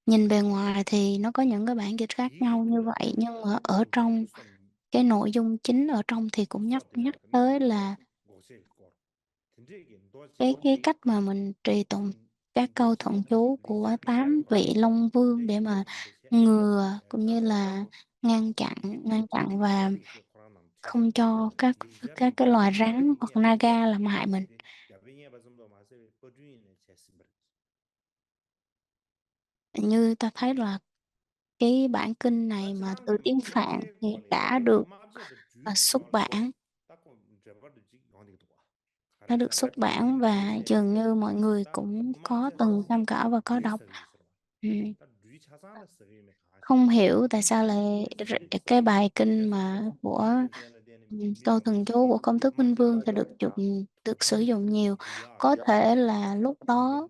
Nhìn bề ngoài thì nó có những cái bản dịch khác nhau như vậy, nhưng mà ở trong cái nội dung chính ở trong thì cũng nhắc tới là cái cách mà mình trì tụng các câu thuận chú của 8 vị Long Vương để mà ngừa cũng như là ngăn chặn và không cho các cái loài rắn hoặc naga làm hại mình. Như ta thấy là cái bản kinh này mà từ tiếng Phạn thì đã được xuất bản và dường như mọi người cũng có từng tham khảo và có đọc. Không hiểu tại sao lại cái bài kinh mà của câu thần chú của Công Tước Minh Vương thì được sử dụng nhiều. Có thể là lúc đó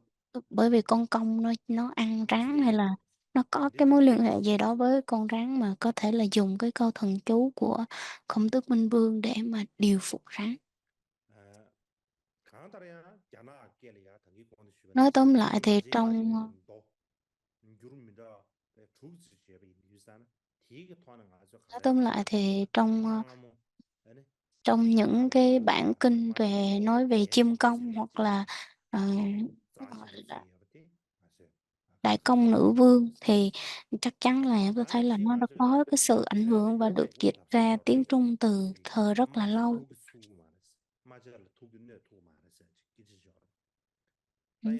bởi vì con công nó ăn rắn, hay là nó có cái mối liên hệ gì đó với con rắn, mà có thể là dùng cái câu thần chú của Công Tước Minh Vương để mà điều phục rắn. Nói tóm lại thì trong những cái bản kinh nói về chim công, hoặc là Đại Công Nữ Vương, thì chắc chắn là tôi thấy là nó đã có cái sự ảnh hưởng và được dịch ra tiếng Trung từ thời rất là lâu.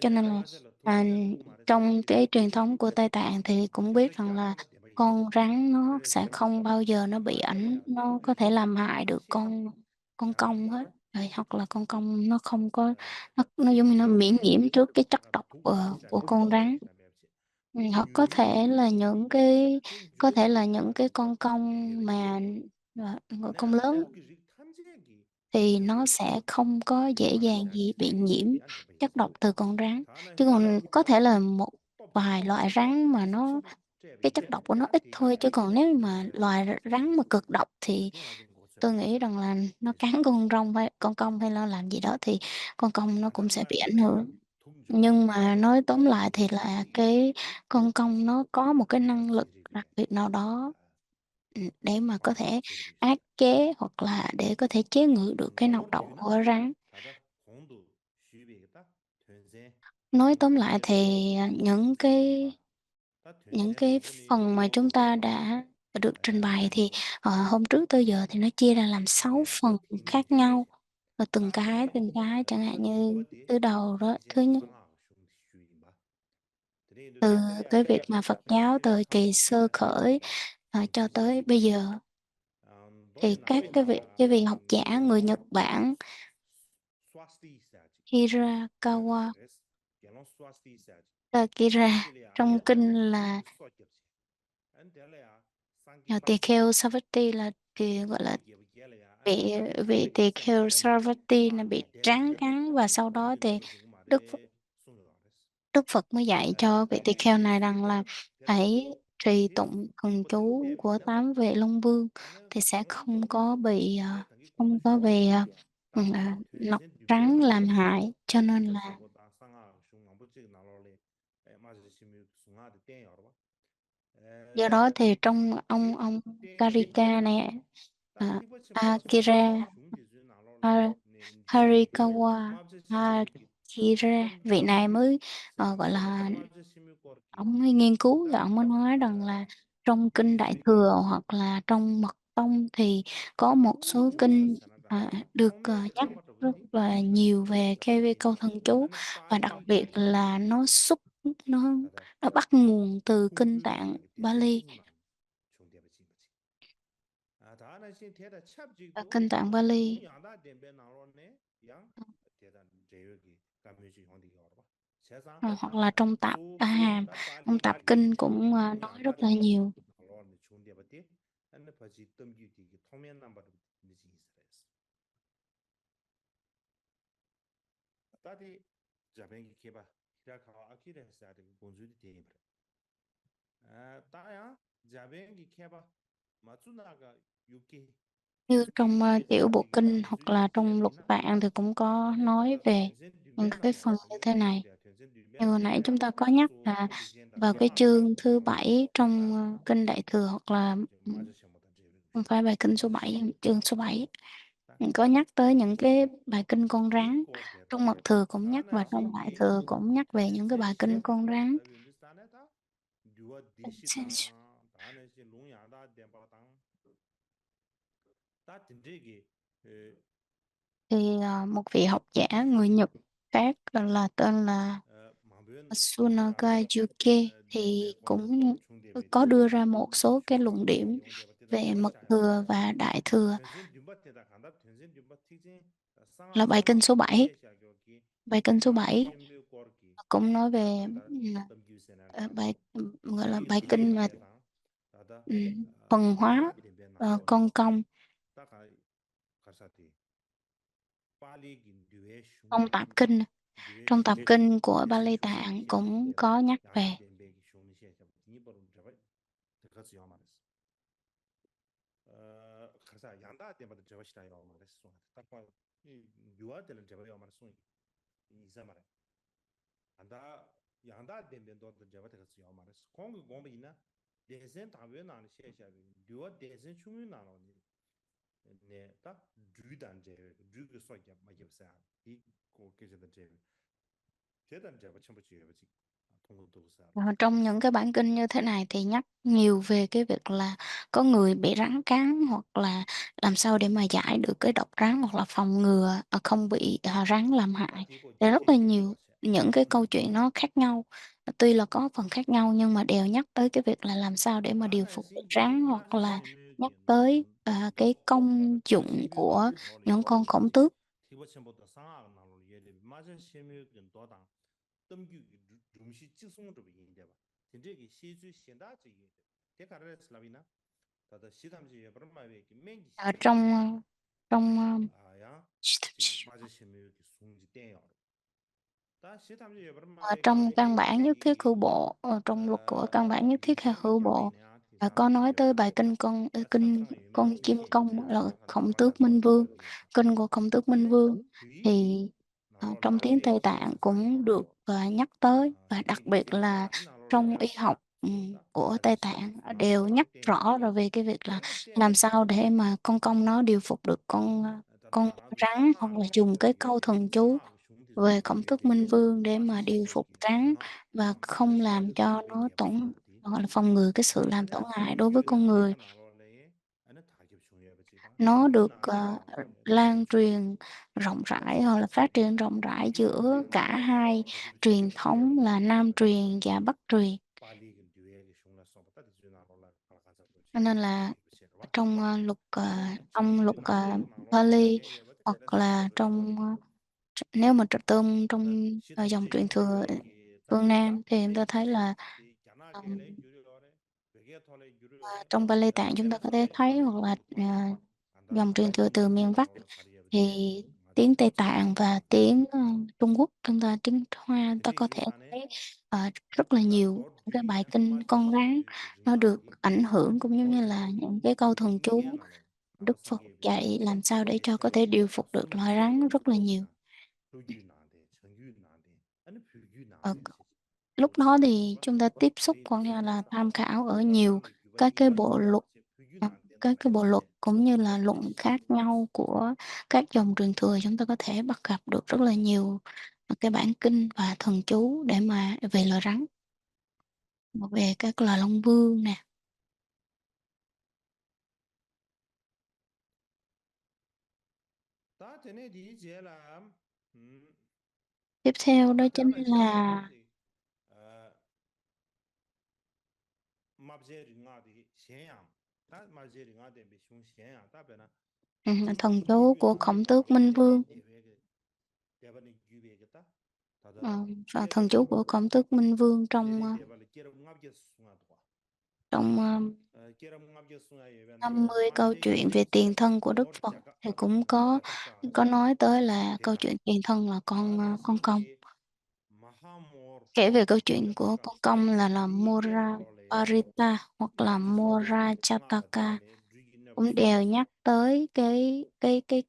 Cho nên là trong cái truyền thống của Tây Tạng thì cũng biết rằng là con rắn nó sẽ không bao giờ nó có thể làm hại được con công hết. Rồi, hoặc là con công nó không có, nó giống như nó 디 miễn nhiễm trước cái chất 다가 độc 독바시샤 của con 딘바데 rắn. 샤베브시 Hoặc có thể là những cái con công mà công 나 lớn 대부기 릭 탐지기 thì nó 탐지기 sẽ không có dễ dàng 마샤 gì bị nhiễm 디디 안 chất độc từ con rắn. 다나 Chứ còn có thể là một vài loại 똑똑똑 rắn mà 디시 nó 첩 제베 cái chất độc của nó ít thôi, chứ còn nếu mà loài rắn mà cực độc thì 그딩 아주 고쳐 tôi nghĩ rằng là nó cắn con rồng hay con công hay là làm gì đó thì con công nó cũng sẽ bị 아담나 ảnh hưởng. 통조라 Nhưng mà nói tóm lại thì là 디디 cái con công nó có một cái 아 năng lực 제리그레 đặc biệt nào đó để mà có 마샤 thể áp 제리그레 chế hoặc là để có thể chế ngự được cái nọc 나로 độc 류나 của rắn. 다다 공도 쉬비겠다 된세 Nói tóm lại 된세 thì 다 những 된세 cái 된보니 phần mà chúng ta đã được trình bày thì hôm trước tới giờ thì nó chia ra làm 6 야 phần 티니 khác nhau. Và 다네 từng cái chẳng hạn 디버디 như 디버디 từ đầu đó, thứ 디제 nhất 상하 슈임바 드레인도 từ 템벨이야 cái việc mà 템벨이야 Phật giáo 템벨이야 thời kỳ 상하 sơ khởi cho tới bây 디지지지지 giờ thì 너네 나로나 cái vị học giả người Nhật 겔롱 Bản 스와스티 사지 Hirakawa 레스 겔롱 스와스티 사지 Takira 안딜이야 trong kinh là 듀기 쏘겹지 안델이야 tỳ 상기답 kheo Savatthi là gọi là 듀기 게려야 vị 안델라 vị tỳ kheo 센데레마 Savatthi là bị 상하 tráng 데르데 cắn, và sau đó thì 디게 지금 Đức 말에 송요하레스 Đức Phật mới dạy cho vị tỳ kheo này rằng là hãy trì 디 tụng thần 디버디 chú của 데비나 8 vị Long Vương 다는 thì sẽ 공도 네 당기 không 공도 có bị 쉬비게 다 nọc 된센 rắn 듄베 làm hại. Cho nên là 그것하고 다 상하 슝앙부지 나로래 맞아 심이 숭아데 땡여봐 do đó thì trong 디 ông 땡여지나 Karika này, 다 디버치 마브스 Akira 슝지즈 나로래 Ha- 네 디네 Harikawa 마브스 심이기 Akira, vị này mới gọi 세상에 là 마브스 심이 거기 ông mới nghiên cứu và 다 ông mới nói rằng là trong kinh Đại 디지게 Thừa hoặc là trong Mật Tông thì có một 콩도 số 고사 kinh 사나다 được 콩메 nhắc 람바 rất 저거디 là nhiều về cái câu 디바 thần chú, 나는 và đặc 빨리 biệt là nó 다다 nó bắt nguồn từ kinh tạng 풍주들이 대신 Bali. 중요한 중대버진 거지. 아, 다는 신 대다 Và 찹지고 kinh tạng Bali 롱야다 덴베 나로네 양 대단 제여기 감유지 형디 여러분. 세상 hoặc là trong tạp A Hàm, 다 trong 빨리 tạp kinh 유지 cũng nói 롱야다 rất là nhiều. 나로네 중대버디 안에 버지 뜸기기 통면 넘버 미지 있어요. 따디 자뱅기 케바 히라카와 아키레 사데 본주디 데이브레 아 따야 자뱅기 케바 마츠나가 유키 Như trong tiểu bộ 디제베기 kinh hoặc 감주디 là trong luật 제베나 tạng thì cũng có 아니 nói 다다 về 텐센 những cái 듀메나야 phần như 당기 thế này. 공도야 텐센 Như hồi 듀메나 nãy chúng 데야 ta có nhắc là 소 디젠다 vào cái 상하 chương thứ 슝 7 trong 다다 kinh Đại Thừa, hoặc là 맞아 셔모다 không 제베 phải bài kinh số 맞아 7, 셔모다 chương số 7 다 có nhắc tới những 디제 cái bài kinh con 디 rắn. Trong 코데다 Mật Thừa cũng nhắc 다나 và trong Đại 신기 Thừa cũng nhắc về những cái 텐센 bài kinh con 셔비기 rắn. 다비 인디스탄에다 듀어 디시다 다나 신 롱야다 덴바당 다 딘제기 Thì một vị học giả người Nhật khác là tên là 마변 Sunaga 라바 Yuke 덴베 thì 공도 cũng có 중대베디 đưa ra một số cái luận 슈슈 điểm 용대바티다 về Mật 제바시다요 Thừa và Đại Thừa. 텐센 듄바테다 간다 텐센 듄바 틱진 Là 상하 bài kinh số 상하 7. 셰샤교기 Bài kinh số 마즈 7 심류 거기 cũng nói 다 về 간다 덤기세나다 bài gọi là 디게 bài kinh mà 디게베다 다다 thuần hóa 야다 덴베 나로레 con công. 다가 가사티 빨리긴 듀에 Trong 슝 tạp kinh 듀에 trong tạp kinh của 듀에시 Bali 슝 Tạng 셰샤 cũng 데바 có nhắc về. 야다 덴베기 슝 셰샤 니버룸 잡아 그것이 요마레스 가사 양다 때마다 저것이다 요마레스 딱봐 유아들은 저거 요마레스 이사마레 안다 양다 때문에 너도 저거 그것이 요마레스 공부 공부이나 대선 당변 셰샤비 유아 대선 충분 나오니 네딱 주단 제 주그 소개 막입사 이 고께서도 제 대단 제가 전부 지어지 통도도 Trong những cái bản kinh như thế này thì nhắc nhiều về cái việc là có người bị rắn cắn, hoặc là làm sao để mà giải được cái độc rắn, hoặc là phòng ngừa không bị rắn làm hại. 디보 Để rất là nhiều 디셰셰 những cái câu chuyện nó khác nhau. Tuy là có phần khác nhau nhưng mà đều nhắc tới cái việc là làm sao để mà điều 다나 phục được 신기 rắn, hoặc 마저 là nhắc 심으기 tới cái công dụng 리뷰가 của những 나올래 con khổng tước. 주보 첨부도 상하가 나로 예를 맞은 시험이 도당 등규 중시 직송으로 인데 봐. 진짜기 시주 현다지 이게. 대가를 슬라비나 다다 시담지 예버마에 맹기 ở trong trong 아야 지금 uh, 맞은 시험이 송지 떼요. 다 시담지 Ở 예버마에 trong căn bản nhất thiết hữu 대기 bộ, trong luật của căn bản nhất thiết hay 유시기 hữu bộ, 결례냐 có 대상이 nói tới 되었다. bài kinh kinh 참상의 con 의미는 chim 이시에 công là 주요하다 하다 Khổng 맞아 Tước Minh Vương, 도와주려고 했다. kinh của Khổng Tước Minh 근데 Vương thì 뒤기 trong 나로라 tiếng Tây Tạng cũng 대기 được nhắc tới, và đặc 진짜기 biệt là 시험다지 나로라야 trong y học 다 của 다들 Tây 시험이 Tạng đều 나로라 nhắc 땡겨. rõ rồi về cái việc là 근데 làm 땡겨 sao để mà con công nó điều phục được con 다다나도 rắn, hoặc là dùng cái 상하로 câu 예배 thần chú 상하 흉티 về 좀 Khổng Tước 예배 Minh Vương để 맞아 mà điều phục 시험이 rắn 중앙 và 다 không làm 시험이 cho 예배 nó 예배 gọi là phòng ngừa cái sự làm tổn 근데 hại đối với con người. 흉규야 나로래 아니 타격 중요하지다 Nó 흉규 được 나한테 나로래 타격 lan 중요하지 truyền rộng rãi, hoặc là phát triển rộng rãi 흉규 giữa 나한테 cả hai 타격 truyền 중요해 thống là Nam truyền và Bắc truyền. 빨리 그 뒤에 흉나 써봤다 뒤에 나로라 가서 Cho 그렇지 nên là 이거 봐 trong 아니 trong luật 정규 나한테 나로라 Pali, 예배 예배 hoặc 때려 là 상하도 trong 줘버리게 nếu mà trong 다 trong dòng 시담지 truyền thừa 유료기 phương 다시다 Nam thì chúng ta thấy 맹기시 là 이 ừm, 야나게래 유료래 베게 톨레 유료래 trong Pali Tạng chúng ta có thể 게르슬레 thấy, 톨레 hoặc là 유료토네 간다 dòng truyền thừa từ 딩기 miền Bắc 나로라 사리에 thì 버지게 tiếng 맞아 Tây 맞아 Tạng và 시험이 tiếng Trung Quốc, chúng ta tiếng Hoa ta có thể 드리기사네 thấy rất là 다 nhiều cái bài 도르주기네 kinh 맞아 con rắn 시험이 nó được 링가기 ảnh hưởng, cũng giống như là 도와주려고 những cái câu thần chú 링게 나로 나로 Đức Phật 상게 dạy làm sao để 디 cho có thể điều 세르시다 phục được loài 숨기 rắn rất là nhiều. 나 표규 나데 정규 나데 아니 표규 Ờ, 나데 시 lúc đó thì 봐 chúng ta tiếp xúc 데 còn như là 세르다 tham khảo ở nhiều 도와랑게 규바 các cái 이바 bộ luật, 세 표규 나데 các cái bộ luật 세 cũng như là 아니 luận khác 시험이 nhau của các dòng truyền thừa. Chúng ta có thể bắt gặp được rất là nhiều cái bản kinh và thần chú để mà về loài rắn, về các loài long vương nè. 다 되네 디제라 Tiếp theo đó 아마 chính 대하면 시험에 là 디 mab제링아디 시양 다 mab제링아데 비숑 시양 다베나 thần 정규 chú của 규나데 Khổng Tước Minh Vương. 대베게 대바니 규베겠다 Ờ, 다다 và thần 깨베 chú của Khổng Tước Minh Vương trong 데레 대발이 깨름 압게 숭아도와 trong 깨름 압게 숭아 예베 나로 50 câu 마제 chuyện về tiền thân của Đức 노르 Phật 자가 thì cũng 자가가 có 세 nói tới là câu 대가 chuyện tiền thân là con công. 다다싱게 마하모르 Kể về câu chuyện của 자가가 con công là 링게 Mora 나로레야 Parita hoặc là 디스베 Mora 상아가 Chataka, 되네 드리기나 cũng đều 숭아서 nhắc tới cái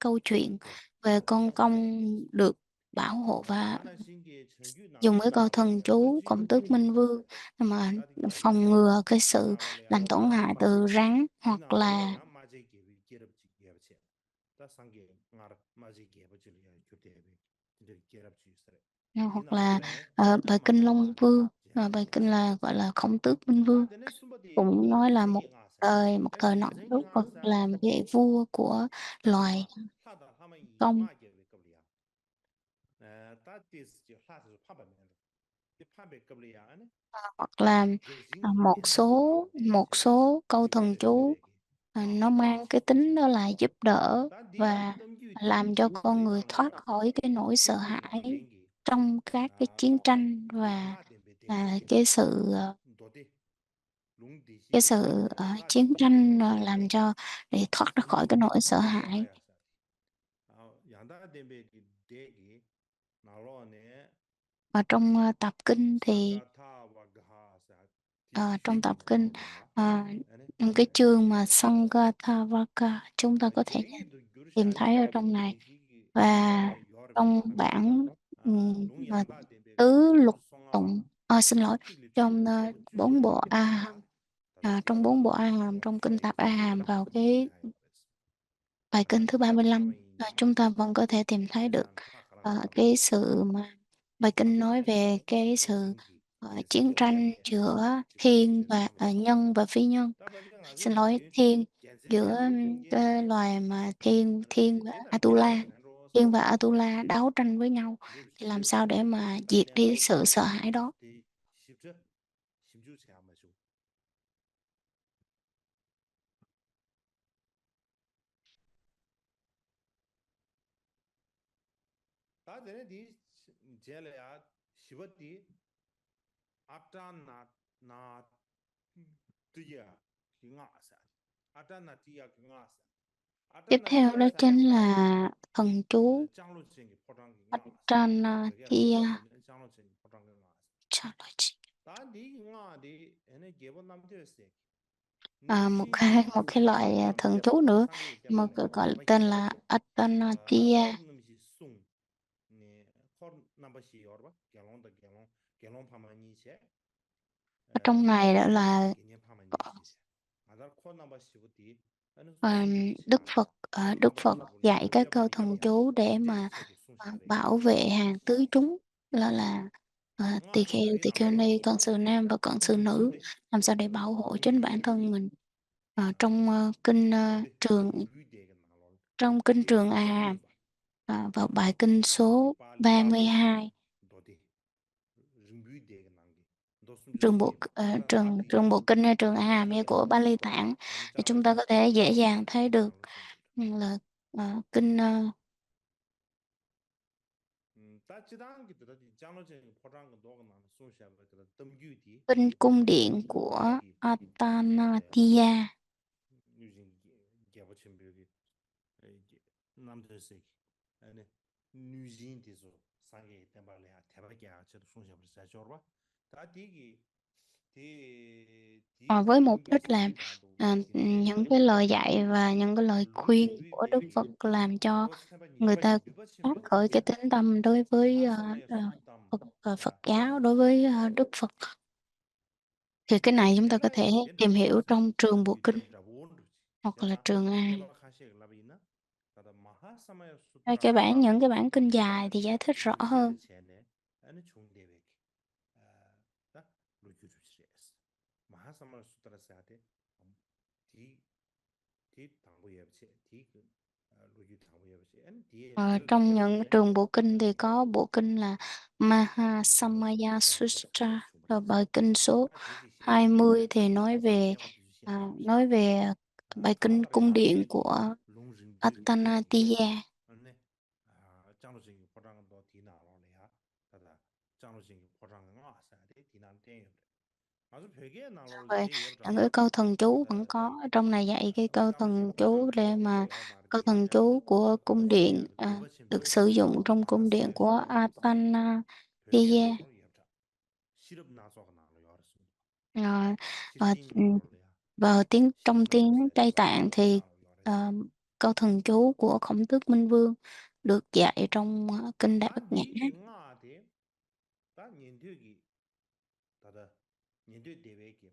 câu chuyện 세 về con 세 công được bảo hộ và 다나싱게 정규 dùng cái câu 나데 thần chú 도지 Khổng Tước Minh Vương mà 다디 phòng 게르게 ngừa cái sự 나로레야 làm tổn hại từ rắn, hoặc là 디나로레야 마제 게르지 게르지 다 상게 나라 마제 게르지 교대비 이제 게르지 있어요 hoặc là 디나로레 bài kinh 마제 Long 게르지 Vương, bài 제베 kinh là gọi là Khổng Tước Minh Vương, 다데네 숨바디 cũng nói là 개정이 가세 một 에 thời nọ 개정이 Đức Phật 가세 làm vị vua của loài 다마 하다 하면 công. 이마게 왜 겁이야 다디스 하서 파바면 이 파베 겁이야 아니 Hoặc là 개정 một 개정이 số câu thần 디게레 chú 디베기 nó mang cái tính đó là giúp đỡ 다디 và 덤규디 làm cho con người thoát 그리나로야 khỏi cái nỗi sợ 덤규디 hãi 맹기 trong các cái chiến tranh, và 야나 덴베 덴베기 cái sự 도데 룽디시 cái 덴베 sự 야나 chiến 덴베 tranh 덴베 làm cho để thoát ra khỏi 섬기 cái nỗi sợ 섬기 hãi. 아야사 야나 덴베 데기 나로네 Và trong tập kinh thì 상가타 와가하사 trong tập 디쉐기 kinh 나로레야 ờ, 아니 cái chương mà Sangathavaka chúng ta có thể 개정이도 tìm 교르샤 thấy ở trong này, 디시기 và 야바니 요르베 trong bản mà 룽얀다 덴베 tứ lục 송아바 tụng, xin lỗi, 틱틱리 trong 틱틱 bốn 주제베 bộ A Hàm, 다 다다 trong bốn bộ A Hàm, trong kinh tạp A Hàm vào cái 디하야 bài kinh thứ 다다 35, 하마이 chúng ta 니마세 vẫn có thể tìm thấy được 대산 타카라바 cái sự mà bài kinh nói về cái sự 개정기 chiến 개정기 tranh 야베 giữa thiên 지금지 và 하면서 nhân và phi nhân. 다바지가 Xin 나서 lỗi, 디 thiên, giữa 개정기 cái 땡게네 loài mà thiên 아니 thiên và 디나 Atula, 게르네 thiên 로서 và Atula đấu tranh với nhau, thì làm sao để mà diệt đi sự sợ hãi đó. 디 십저 심주체 하면서 다 전에 디 제래야 시버디 아따나 나 tiya ki nga sa atana tiya ki nga sa Tiếp atana theo tiya đó sa chính ki da là thần chú chang lo chen ki podang ki nga sa ge Atanatia shiba de chang lo chen ki podang ki nga sa Chalochi. ta di nga di ene gebo nam de se Một nujin cái di một cái loại khor nam thần deba chú che nữa sang ge mà deba le gọi là deba tên ge là khor Atanatia. nam ji sung ne khor nam ba shi yor ba gelong da gelong gelong pa ma ni che Ở trong này đó là 개념 파만 니시세 아달 코 넘버 15디 아니 ờ, 숭기 Đức 샤베 Phật 코 Đức 넘버 Phật 15 dạy 리아 các 제바 câu thần 리아야 chú để 디데기 mà 체게 숭샤베 bảo vệ hàng tứ chúng tỳ nga kheo, sabi tỳ na kheo lo ni, di con sư nam và con sư nữ, tumbi làm sao để bảo hộ chính bản thân mình. Trong tumbi rimbu de ga na lo trong kinh di Trường A khor Hàm, nyung ba vào bài kinh di số pa li pa lo 32, do de rimbu de ga nang ge do sum ju se ata trường bộ kinh hay Trường A ata Hàm hay của ya Bali Tạng, ani thì chang lo chúng ta chen có thể dễ dàng thấy ani được chang lo chen là kinh 다 지당 기도 다 장로 제 포장 거 도가 나 소샤 그 덤규디 kinh cung điện của 디기 에 Atanatia. 유진 개버 챔비기 남들세 아니 뉴진 디소 상게 tembal야 대박이야 저도 소샤 버사 저봐 다 디기 Với 디 mục 덤규 đích là 셈비 다도 디네 những cái lời dạy và những cái lời khuyên 룸비 của Đức Phật 데기 làm cho 도 셈바니 người ta 류바 phát 셈비 khởi cái 디야 tín tâm đối với 마하사마야 수담 Phật 야 giáo, đối với Đức Phật. Thì cái này chúng ta có 내가 thể 된다 tìm hiểu 요르세 trong trường Bộ Kinh 덤규 잡고 hoặc là 제가 trường Ai. 제가 카시에 라비나 다다 마하사마야 Hay 수트라 những cái 수담 bản kinh dài thì giải thích rõ hơn. 뉴진의 체네 아니 총대백 다 루주주시레스 마하사마야 수트라 사데 디 당부예브체 디그 루주 당부예브체 아니 디에 제일 Trong những 디에브체 trường Bộ Kinh thì có bộ kinh là Mahasamaya 수단 제바 카시에 Sutra. Rồi 숨버렸어 bài kinh số 다 디기 시에 20 thì 디기 nói 다시 về 제바 주시에 nói về bài kinh cung 다라베야 điện của 롱진비 Atanatia. 안네 장로진 포장도 디나로래야 다다 장로진 포장은 아사데 디난 땡요 아주 별게 나로 Rồi 제 những 예브자 cái câu thần chú vẫn 다다 có ở trong này, dạy cái câu 장로진 thần chú 포장 để 디게 mà 요 말디 câu thần chú của cung điện 소샤베 류바침 được sử dụng trong cung điện 마하스마야 của 수담 별게 Atanatia. 나로 예브자 시럽 나서가 나로 요르스 Rồi, và, 시럽딘 나로래야 trong 시럽 tiếng 나로세 Tây Tạng 시럽딘 thì 나로 요르세 câu thần chú của Khổng Tước Minh Vương được dạy trong kinh Đại Bát 단 Nhã. 디게 나데 단 년되기 다다 년되 대베기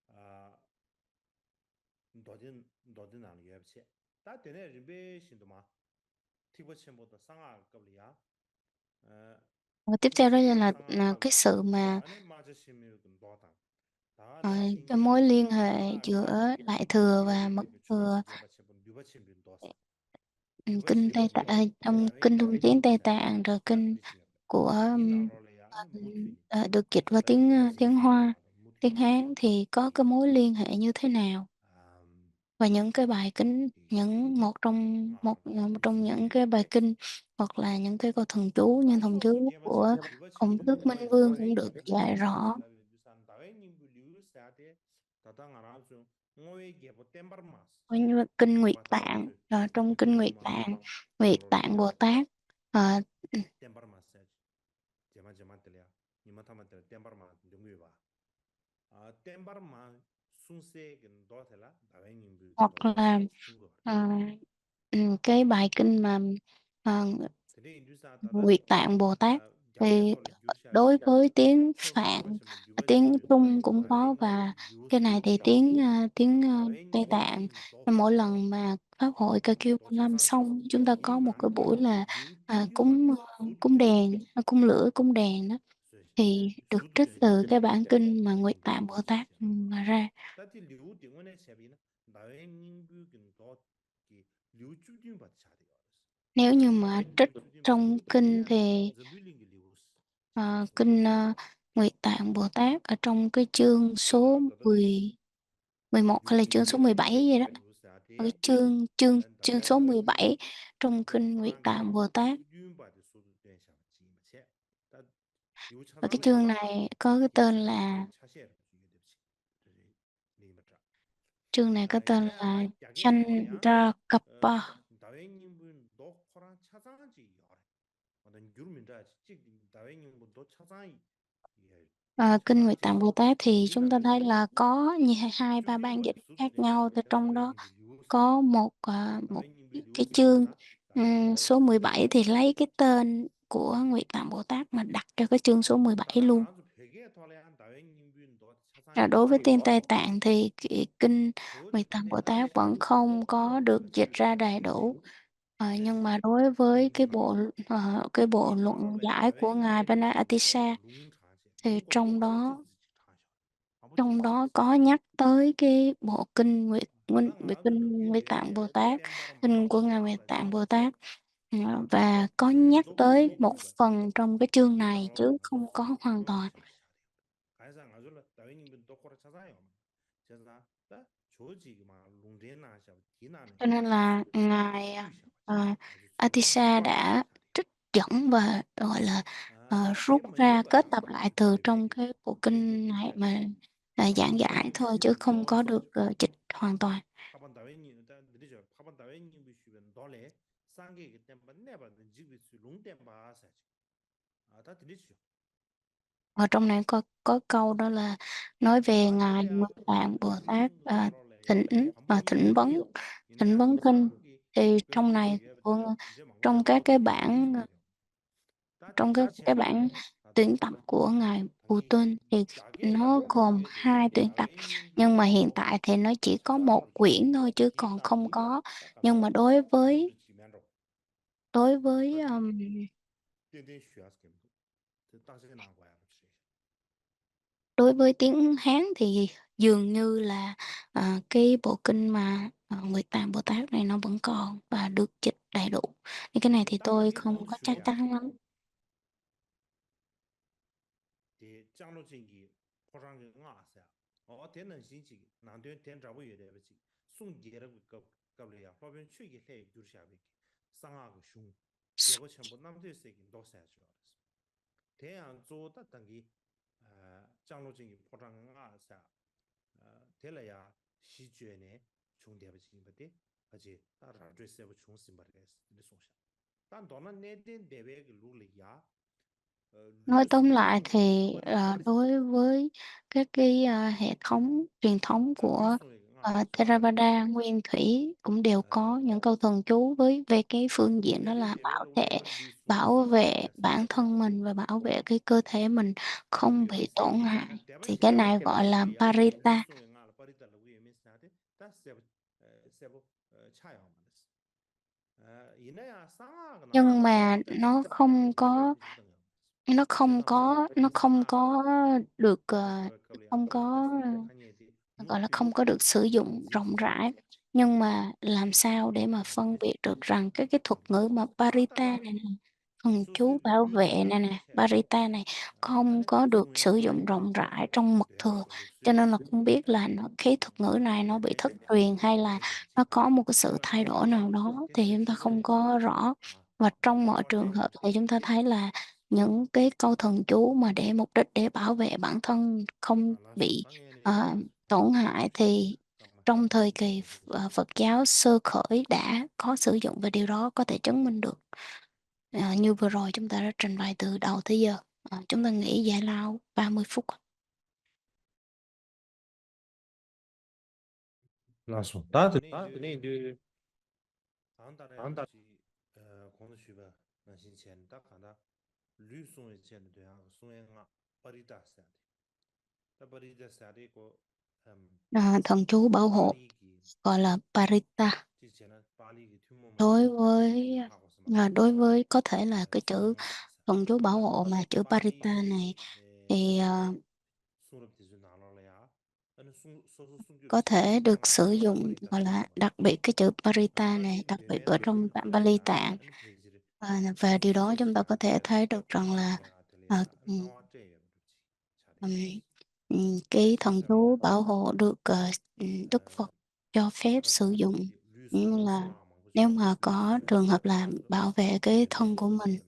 아 너든 안 예브체 다 되네 리베 신도마 티버 쳔보다 상아 겁리야 Và tiếp theo đó 티버 là 상아 cái 겁리 sự mà 안에 맞아 심을 좀 도다 ờ, 다다 cái mối 링게 liên hệ giữa 상아가 Đại Thừa và Mật 리베데 Thừa. 주바치 제바 쳔보 류바 쳔비 도사 류바 Kinh Tây Tạng, 쳔비디 trong kinh 다웨 Trung tiếng Tây 링부샤 Tạng, rồi 다 kinh 그리시면 của 디나로래야 아니 무튜니 được dịch vào 다 tiếng 디지시 Hoa, 나로 tiếng 무튜니 Hán thì có cái mối liên hệ như thế nào. 아 Và những cái bài kinh, một trong những cái bài kinh hoặc là những cái câu thần chú như thần 다쇼기 chú 제바 của 쳔보 류바 Khổng 쳔비 Tước Minh 류바야 Vương cũng được 다웨 dạy rõ. 라비 두산 다웨 닝부 류사데 다당 알아서 ngôi gepo tempermas Như kinh Nguyệt gepa Tạng, trong kinh Nguyệt tempermas Tạng, sutang Nguyệt Tạng nalolea Bồ Tát ờ, tempermas jema jema telia nima thama telia tempermas dungyu ba tempermas sunse gen do thela dawe ngimbu gen hoặc do là sungo ờ, cái bài kinh mà ờ, tede indusa tada Nguyệt Tạng Bồ Tát gyamche thì tole gyusha be đối với tiếng cho Phạn, gepa chemo lyuba tiếng chembe Trung cũng dawe có, ngoi và cái này lyuse thì cha dawe Tây ngimbu Tạng. gen do Mỗi thela lần mà Pháp hội Ca Kiêu do Quan cha Lâm sang che xong, chúng ta có một yin cái nan buổi là liu ting gyun ba cúng su cúng tu đèn, cúng lửa, cúng đèn đó, thì được su tu trích de từ cái bản de kinh mà Nguyệt ngimbu Tạng gen Bồ do chi Tát che ba ba mà ra. ta ti liu de ngone che bi na dawe ngimbu gen do ki liu chu dyun ba cha de Nếu như mà dawe trích liu chu dyun ba trong de kinh ane thì zambu ling ge liu kinh Nguyệt Tạng Bồ Tát ở trong cái chương số 제가 더더 11 hay là chương số 17 vậy đó. Cái chương chương chương số 17 trong kinh Nguyệt Tạng Bồ Tát Và cái chương này có cái tên là chương này có tên là Chandrakappa. Kinh Nguyệt Tạng Bồ Tát thì chúng ta thấy là có như hai ba bản dịch khác nhau, thì trong đó có một cái chương số 17 thì lấy cái tên của Nguyệt Tạng Bồ Tát mà đặt cho cái chương số 17 luôn. Đối với Tiên Tây Tạng thì kinh Nguyệt Tạng Bồ Tát vẫn không có được dịch ra đầy đủ. Nhưng mà đối với cái bộ luận giải của ngài Panayatissa thì trong đó có nhắc tới cái bộ kinh Nguyệt Tạng Bồ Tát, kinh của ngài Nguyệt Tạng Bồ Tát, và có nhắc tới một phần trong cái chương này chứ không có hoàn toàn. Cho nên là ngài Atisa đã trích dẫn và gọi là rút ra kết tập lại từ trong cái bộ kinh này mà giảng giải thôi, chứ không có được dịch hoàn toàn. Ở trong này có câu đó là nói về ngài Nguyệt Tạng Bồ Tát thỉnh vấn kinh, thì trong này trong các cái bản trong cái bản tuyển tập của ngài Bù Tôn thì nó gồm 2 tuyển tập, nhưng mà hiện tại thì nó chỉ có 1 quyển thôi chứ còn không có. Nhưng mà đối với tiếng Hán thì dường như là cái bộ kinh mà Nguyệt Tạng Bồ Tát này nó vẫn còn và được dịch đầy đủ. Nhưng cái này thì tôi không có chắc chắn lắm. Nói tóm lại thì đối với các cái hệ thống truyền thống của Theravada Nguyên Thủy cũng đều có những câu thần chú về cái phương diện đó là bảo vệ bản thân mình và bảo vệ cái cơ thể mình không bị tổn hại. Thì cái này gọi là Parita. Nhưng mà nó không có được không có gọi là không có được sử dụng rộng rãi. Nhưng mà làm sao để mà phân biệt được rằng cái thuật ngữ mà Parita này nè, thần chú bảo vệ này nè, Parita này không có được sử dụng rộng rãi trong mật thừa, cho nên là không biết là cái thuật ngữ này nó bị thất truyền hay là nó có một cái sự thay đổi nào đó thì chúng ta không có rõ. Và trong mọi trường hợp thì chúng ta thấy là những cái câu thần chú mà để mục đích để bảo vệ bản thân không bị tổn hại thì trong thời kỳ Phật giáo sơ khởi đã có sử dụng, và điều đó có thể chứng minh được. Như vừa rồi chúng ta đã trình bày từ đầu tới giờ. Chúng ta nghỉ giải lao 30 phút. Thần chú bảo hộ gọi là Parita. Đối với có thể là cái chữ thần chú bảo hộ mà chữ Parita này thì có thể được sử dụng, gọi là đặc biệt cái chữ Parita này đặc biệt ở trong bản Pali Tạng. Và điều đó chúng ta có thể thấy được rằng là cái thần chú bảo hộ được Đức Phật cho phép sử dụng, như là nếu mà có trường hợp là bảo vệ cái thân của mình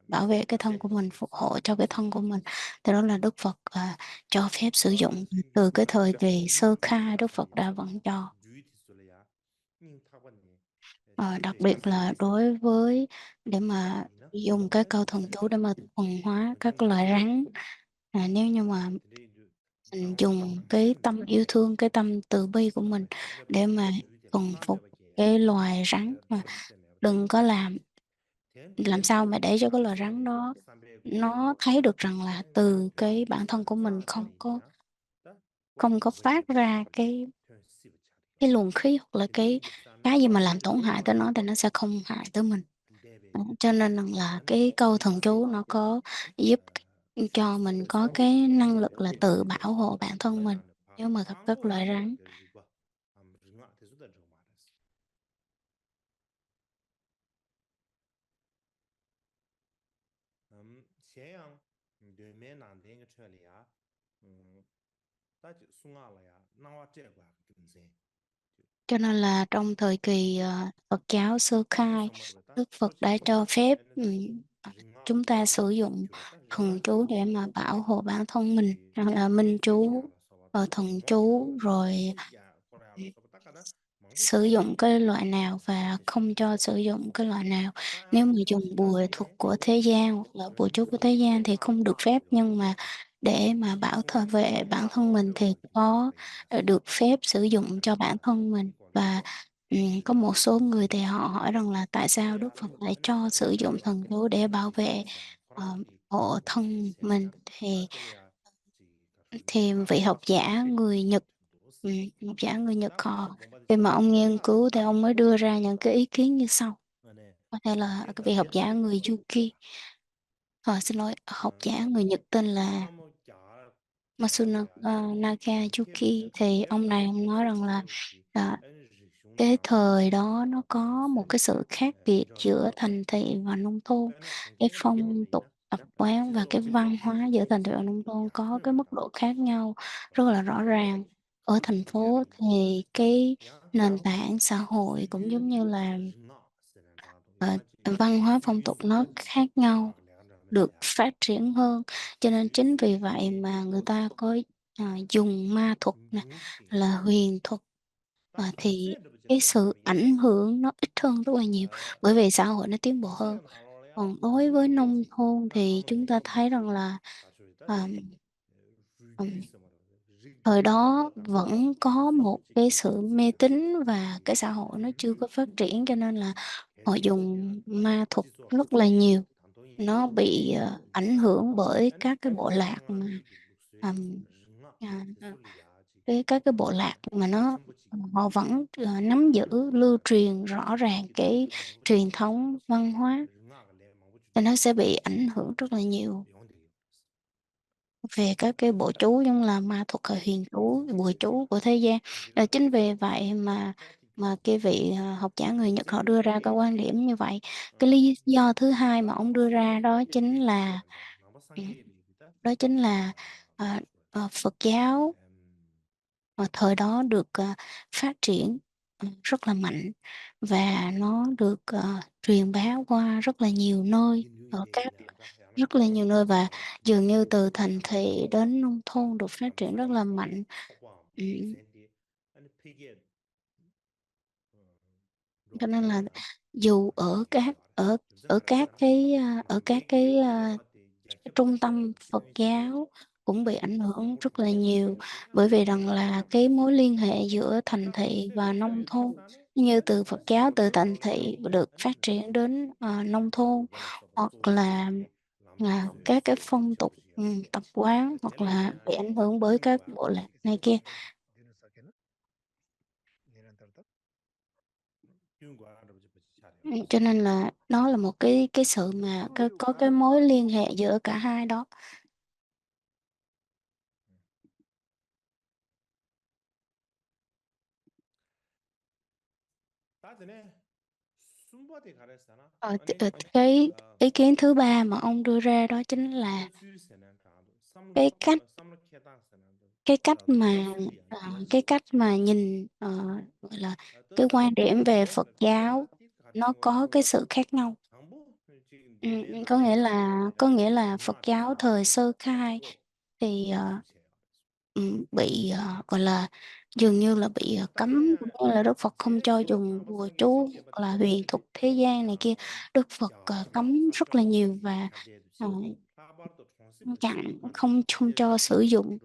bảo vệ cái thân của mình, phù hộ cho cái thân của mình. Từ đó là Đức Phật cho phép sử dụng từ cái thời kỳ sơ khai, Đức Phật đã vẫn cho. Đặc biệt là đối với để mà dùng cái câu thần chú để mà thuần hóa các loài rắn. Nếu như mà mình dùng cái tâm yêu thương, cái tâm từ bi của mình để mà thuần phục cái loài rắn, mà đừng có làm sao mà để cho cái loài rắn nó thấy được rằng là từ cái bản thân của mình không có phát ra cái luồng khí hoặc là cái gì mà làm tổn hại tới nó thì nó sẽ không hại tới mình. Cho nên rằng là cái câu thần chú nó có giúp cho mình có cái năng lực là tự bảo hộ bản thân mình nếu mà gặp các loại rắn. Cho nên là trong thời kỳ Phật giáo sơ khai, Đức Phật đã cho phép chúng ta sử dụng thần chú để mà bảo hộ bản thân mình, hoặc là minh chú, thần chú, rồi sử dụng cái loại nào và không cho sử dụng cái loại nào. Nếu mà dùng bùa thuật của thế gian hoặc là bùa chú của thế gian thì không được phép, nhưng mà để mà vệ bản thân mình thì có được phép sử dụng cho bản thân mình. Và có một số người thì họ hỏi rằng là tại sao Đức Phật lại cho sử dụng thần chú để bảo vệ hộ thân mình. Thì vị học giả người Nhật, học giả người Nhật họ, khi mà ông nghiên cứu thì ông mới đưa ra những cái ý kiến như sau. Có thể là cái vị học giả người Yuki, xin lỗi, học giả người Nhật tên là Masunaka Yuki, thì ông này ông nói rằng là cái thời đó nó có một cái sự khác biệt giữa thành thị và nông thôn. Cái phong tục tập quán và cái văn hóa giữa thành thị và nông thôn có cái mức độ khác nhau rất là rõ ràng. Ở thành phố thì cái nền tảng xã hội cũng giống như là văn hóa phong tục nó khác nhau, được phát triển hơn. Cho nên chính vì vậy mà người ta có dùng ma thuật nè, là huyền thuật, thì cái sự ảnh hưởng nó ít hơn rất là nhiều, bởi vì xã hội nó tiến bộ hơn. Còn đối với nông thôn thì chúng ta thấy rằng là ờm, ừm, thời đó vẫn có một cái sự mê tín và cái xã hội nó chưa có phát triển, cho nên là họ dùng ma thuật rất là nhiều. Nó bị ảnh hưởng bởi các cái bộ lạc mà ờm, à, các cái bộ lạc mà họ vẫn nắm giữ, lưu truyền rõ ràng cái truyền thống văn hóa, thì nó sẽ bị ảnh hưởng rất là nhiều về các cái bộ chú giống là ma thuật và huyền chú, bùa chú của thế gian. Chính vì vậy mà cái vị học giả người Nhật họ đưa ra cái quan điểm như vậy. Cái lý do thứ hai mà ông đưa ra đó chính là ờ, Phật giáo thời đó được phát triển rất là mạnh, và nó được truyền bá qua rất là nhiều nơi, rất là nhiều nơi, và dường như từ thành thị đến nông thôn được phát triển rất là mạnh. Ừm, cho nên là dù ở các cái trung tâm Phật giáo cũng bị ảnh hưởng rất là nhiều, bởi vì rằng là cái mối liên hệ giữa thành thị và nông thôn, như từ Phật giáo từ thành thị được phát triển đến nông thôn, hoặc là các cái phong tục tập quán, hoặc là bị ảnh hưởng bởi các bộ lạc này kia. Cho nên là nó là một cái sự mà có cái mối liên hệ giữa cả hai đó. Cái ý kiến thứ ba mà ông đưa ra đó chính là cái cách cái cách mà cái cách mà nhìn, gọi là cái quan điểm về Phật giáo nó có cái sự khác nhau. Ừ, có nghĩa là Phật giáo thời sơ khai thì bị gọi là dường như là bị cấm, cũng như là Đức Phật không cho dùng bùa chú hoặc là huyền thuật thế gian này kia. Đức Phật cấm rất là nhiều và ờ, chặn không cho sử dụng.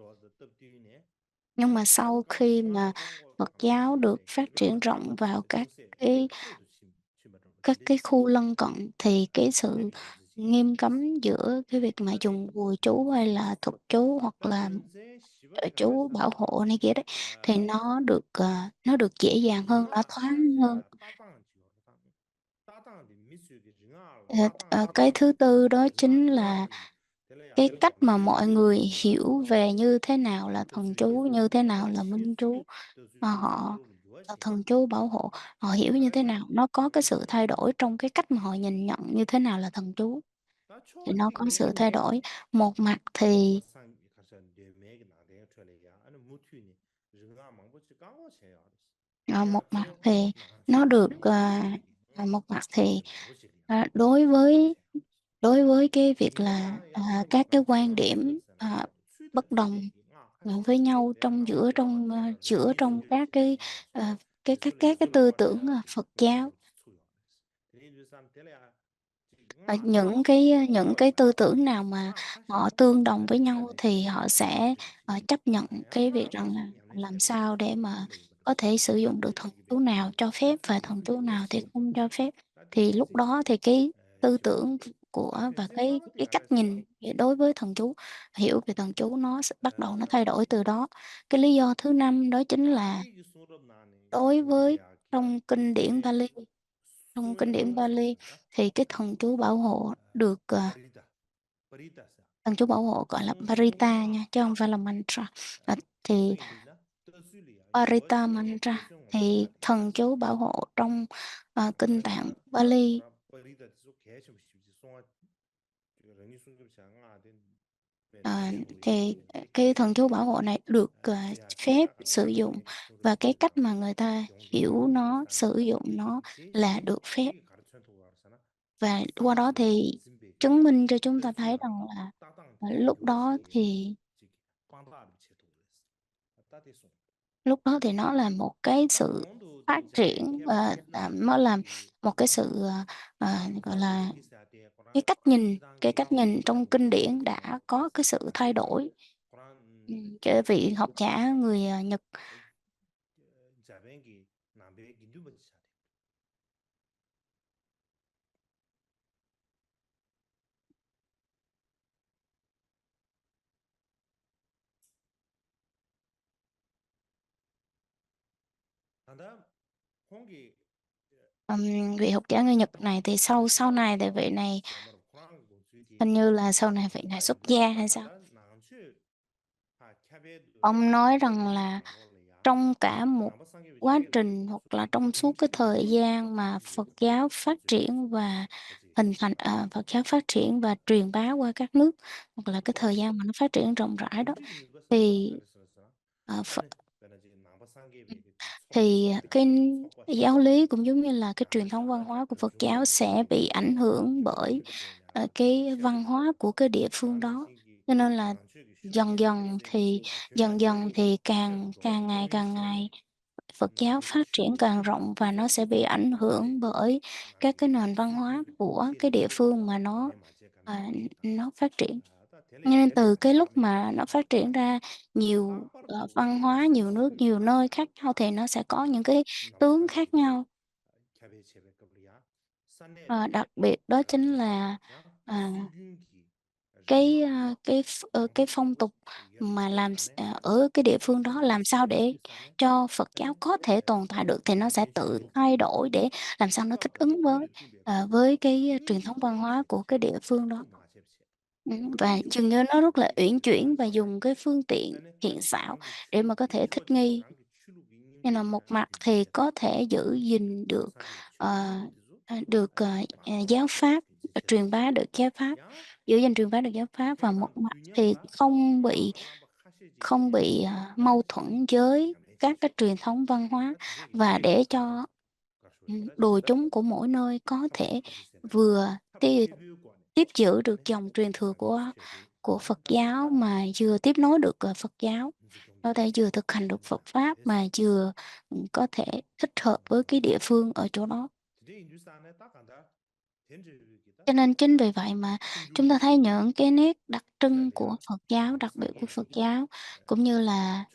Nhưng mà sau khi mà Phật giáo được phát triển rộng vào cái các cái khu lân cận thì cái sự nghiêm cấm giữa cái việc mà dùng bùa chú hay là thuật chú hoặc là chú bảo hộ này kia đấy thì nó được dễ dàng hơn, nó thoáng hơn. Cái thứ tư đó chính là cái cách mà mọi người hiểu về như thế nào là thần chú, như thế nào là minh chú, mà họ là thần chú bảo hộ, họ hiểu như thế nào, nó có cái sự thay đổi trong cái cách mà họ nhìn nhận như thế nào là thần chú, thì nó có sự thay đổi. Một mặt thì một mặt thì nó được một mặt thì đối với cái việc là các cái quan điểm bất đồng với nhau giữa trong các cái các cái tư tưởng Phật giáo. Những cái tư tưởng nào mà họ tương đồng với nhau thì họ sẽ chấp nhận cái việc rằng là làm sao để mà có thể sử dụng được thần chú nào cho phép và thần chú nào thì không cho phép. Thì lúc đó thì cái tư tưởng của và cái cách nhìn đối với thần chú, hiểu về thần chú nó sẽ bắt đầu nó thay đổi từ đó. Cái lý do thứ năm đó chính là đối với trong kinh điển Bali trong kinh điển Bali thì cái thần chú bảo hộ được thần chú bảo hộ gọi là Parita nha, chứ không phải là mantra. Thì Parita mantra thì thần chú bảo hộ trong kinh tạng Bali. Ờ, thì cái thần chú bảo hộ này được phép sử dụng và cái cách mà người ta hiểu nó, sử dụng nó là được phép. Và qua đó thì chứng minh cho chúng ta thấy rằng là lúc đó thì nó là một cái sự phát triển nó là một cái sự gọi là cái cách nhìn trong kinh điển đã có cái sự thay đổi. Cái vị học giả người Nhật vị học giả người Nhật này thì sau này thì vị này hình như là sau này vị này xuất gia hay sao. Ông nói rằng là trong cả một quá trình hoặc là trong suốt cái thời gian mà Phật giáo phát triển và hình thành Phật giáo phát triển và truyền bá qua các nước, hoặc là cái thời gian mà nó phát triển rộng rãi đó, thì cái giáo lý cũng giống như là cái truyền thống văn hóa của Phật giáo sẽ bị ảnh hưởng bởi cái văn hóa của cái địa phương đó. Cho nên là dần dần dần thì càng ngày Phật giáo phát triển càng rộng và nó sẽ bị ảnh hưởng bởi các cái nền văn hóa của cái địa phương mà nó phát triển. Nên từ cái lúc mà nó phát triển ra nhiều văn hóa, nhiều nước, nhiều nơi khác nhau thì nó sẽ có những cái tướng khác nhau. Đặc biệt đó chính là à, cái phong tục mà ở cái địa phương đó làm sao để cho Phật giáo có thể tồn tại được thì nó sẽ tự thay đổi để làm sao nó thích ứng với cái truyền thống văn hóa của cái địa phương đó. Và dường như nó rất là uyển chuyển và dùng cái phương tiện hiện xảo để mà có thể thích nghi. Nhưng mà một mặt thì có thể giữ gìn được giáo pháp, truyền bá được giáo pháp, giữ gìn truyền bá được giáo pháp, và một mặt thì không bị mâu thuẫn với các cái truyền thống văn hóa, và để cho Đồ chúng của mỗi nơi có thể vừa tiếp giữ được dòng truyền thừa của Phật giáo mà vừa tiếp nối được Phật giáo, có thể vừa thực hành được Phật pháp mà vừa có thể thích hợp với cái địa phương ở chỗ đó. Cho nên chính vì vậy mà chúng ta thấy những cái nét đặc trưng của Phật giáo, đặc biệt của Phật giáo, cũng như là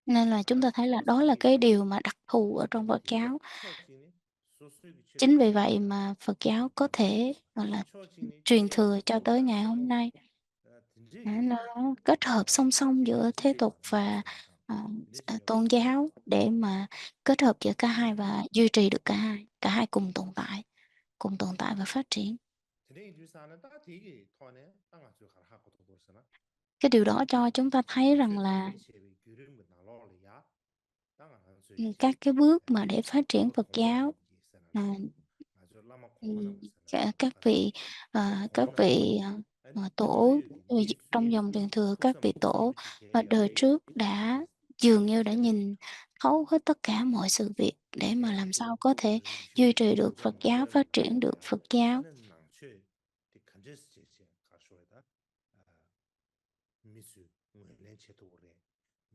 nên là chúng ta thấy là đó là cái điều mà đặc thù ở trong Phật giáo. Chính vì vậy mà Phật giáo có thể, gọi là, truyền thừa cho tới ngày hôm nay. Nó kết hợp song song giữa thế tục và, ờ, tôn giáo để mà kết hợp giữa cả hai và duy trì được cả hai cùng tồn tại và phát triển. Cái điều đó cho chúng ta thấy rằng là các cái bước mà để phát triển Phật giáo, à, các vị, các vị, tổ trong dòng truyền thừa, các vị tổ ở đời trước dường như đã nhìn thấu hết tất cả mọi sự việc để mà làm sao có thể duy trì được Phật giáo, phát triển được Phật giáo.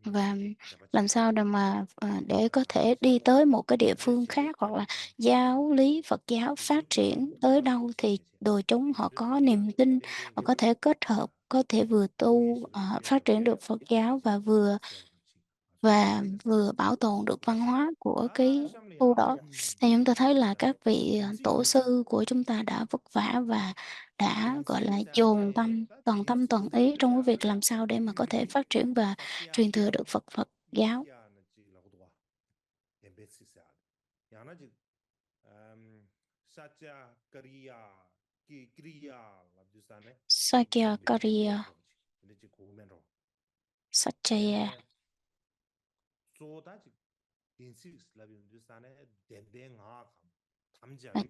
Và làm sao để mà, để có thể đi tới một cái địa phương khác hoặc là giáo lý Phật giáo phát triển tới đâu thì đồi chúng họ có niềm tin, họ có thể kết hợp, có thể vừa tu, phát triển được Phật giáo và vừa bảo tồn được văn hóa của cái khu đó. Thì chúng ta thấy là các vị, tổ sư của chúng ta đã vất vả và đã, gọi là, dồn toàn tâm toàn ý trong cái việc làm sao để mà có thể phát triển và truyền thừa được Phật giáo. Sakyakarya, Satyaya, à,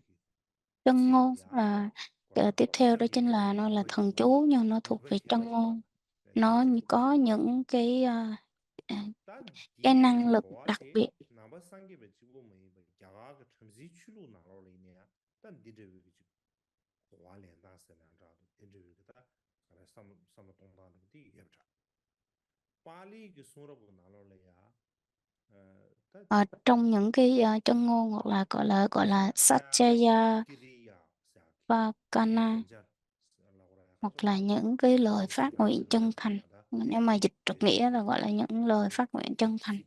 chân ngôn, tiếp theo đó chính là nó là thần chú nhưng nó thuộc về chân ngôn. Nó có những à, cái năng lực đặc biệt. Ờ, trong những cái, chân ngôn hoặc là, gọi là Satyaya Vakana, hoặc là những cái lời phát nguyện chân thành. Nếu mà dịch trực nghĩa là gọi là những lời phát nguyện chân thành,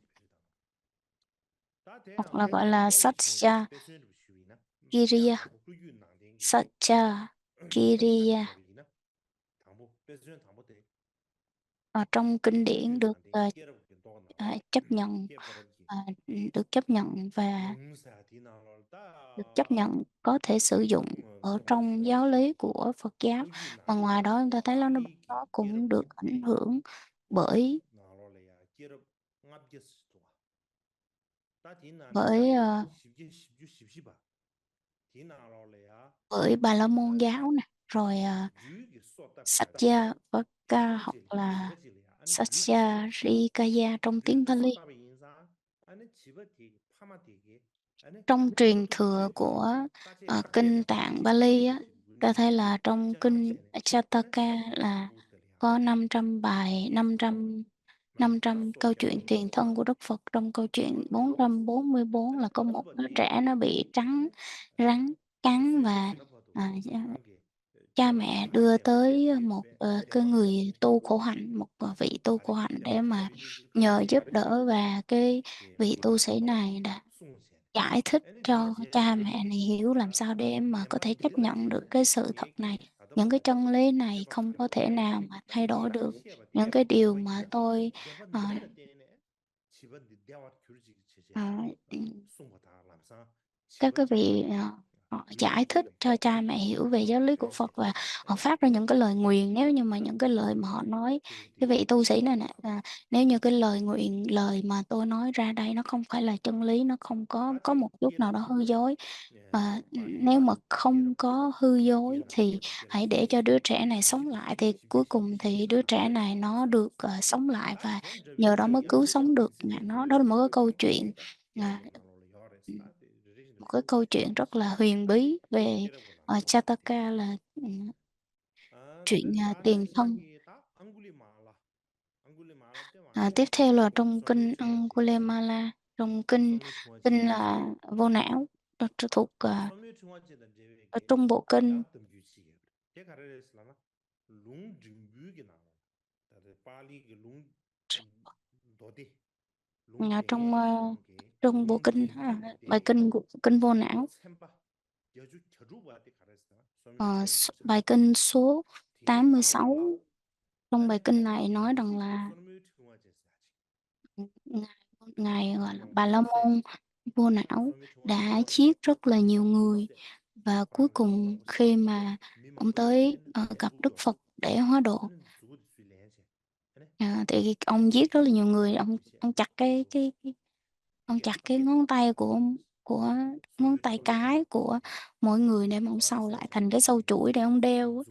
hoặc là gọi là Satyakiriya, Satyakiriya. Ở trong kinh điển được, chấp nhận, được chấp nhận và được chấp nhận có thể sử dụng ở trong giáo lý của Phật giáo. Mà ngoài đó chúng ta thấy nó cũng được ảnh hưởng bởi bởi, bởi Bà La Môn giáo nè, rồi, Satyavaka hoặc là Satyarikaya trong tiếng Pali. Trong truyền thừa của, kinh Tạng Bali á, ta thấy là trong kinh Jataka là có 500 bài, 500 câu chuyện tiền thân của Đức Phật. Trong câu chuyện 444 là có một đứa trẻ nó bị rắn cắn và, cha mẹ đưa tới một, cái người tu khổ hạnh, một, vị tu khổ hạnh để mà nhờ giúp đỡ và cái vị tu sĩ này đã giải thích cho cha mẹ này hiểu làm sao để mà có thể chấp nhận được cái sự thật này. Những cái chân lý này không có thể nào mà thay đổi được. Những cái điều mà tôi, ờ, ờ, các cái vị, họ giải thích cho cha mẹ hiểu về giáo lý của Phật và họ phát ra những cái lời nguyền. Nếu như mà những cái lời mà họ nói, cái vị tu sĩ này nè, nếu như cái lời nguyện, lời mà tôi nói ra đây nó không phải là chân lý, nó không có một chút nào đó hư dối, nếu mà không có hư dối thì hãy để cho đứa trẻ này sống lại. Thì cuối cùng thì đứa trẻ này nó được sống lại và nhờ đó mới cứu sống được mẹ nó. Đó là một cái câu chuyện, một cái câu chuyện rất là huyền bí về Jataka, là chuyện tiền thân. Tiếp theo là trong kinh Angulimala, trong kinh kinh là vô não, thuộc ở trung bộ kinh. Trong trong bộ kinh, bài kinh của kinh vô não, bài kinh số 86. Trong bài kinh này nói rằng là ngài gọi là Bà La Môn vô não đã giết rất là nhiều người, và cuối cùng khi mà ông tới gặp Đức Phật để hóa độ, thì ông giết rất là nhiều người. Ông chặt ông chặt cái ngón tay của ngón tay cái của mỗi người để mà ông sâu lại thành cái sâu chuỗi để ông đeo.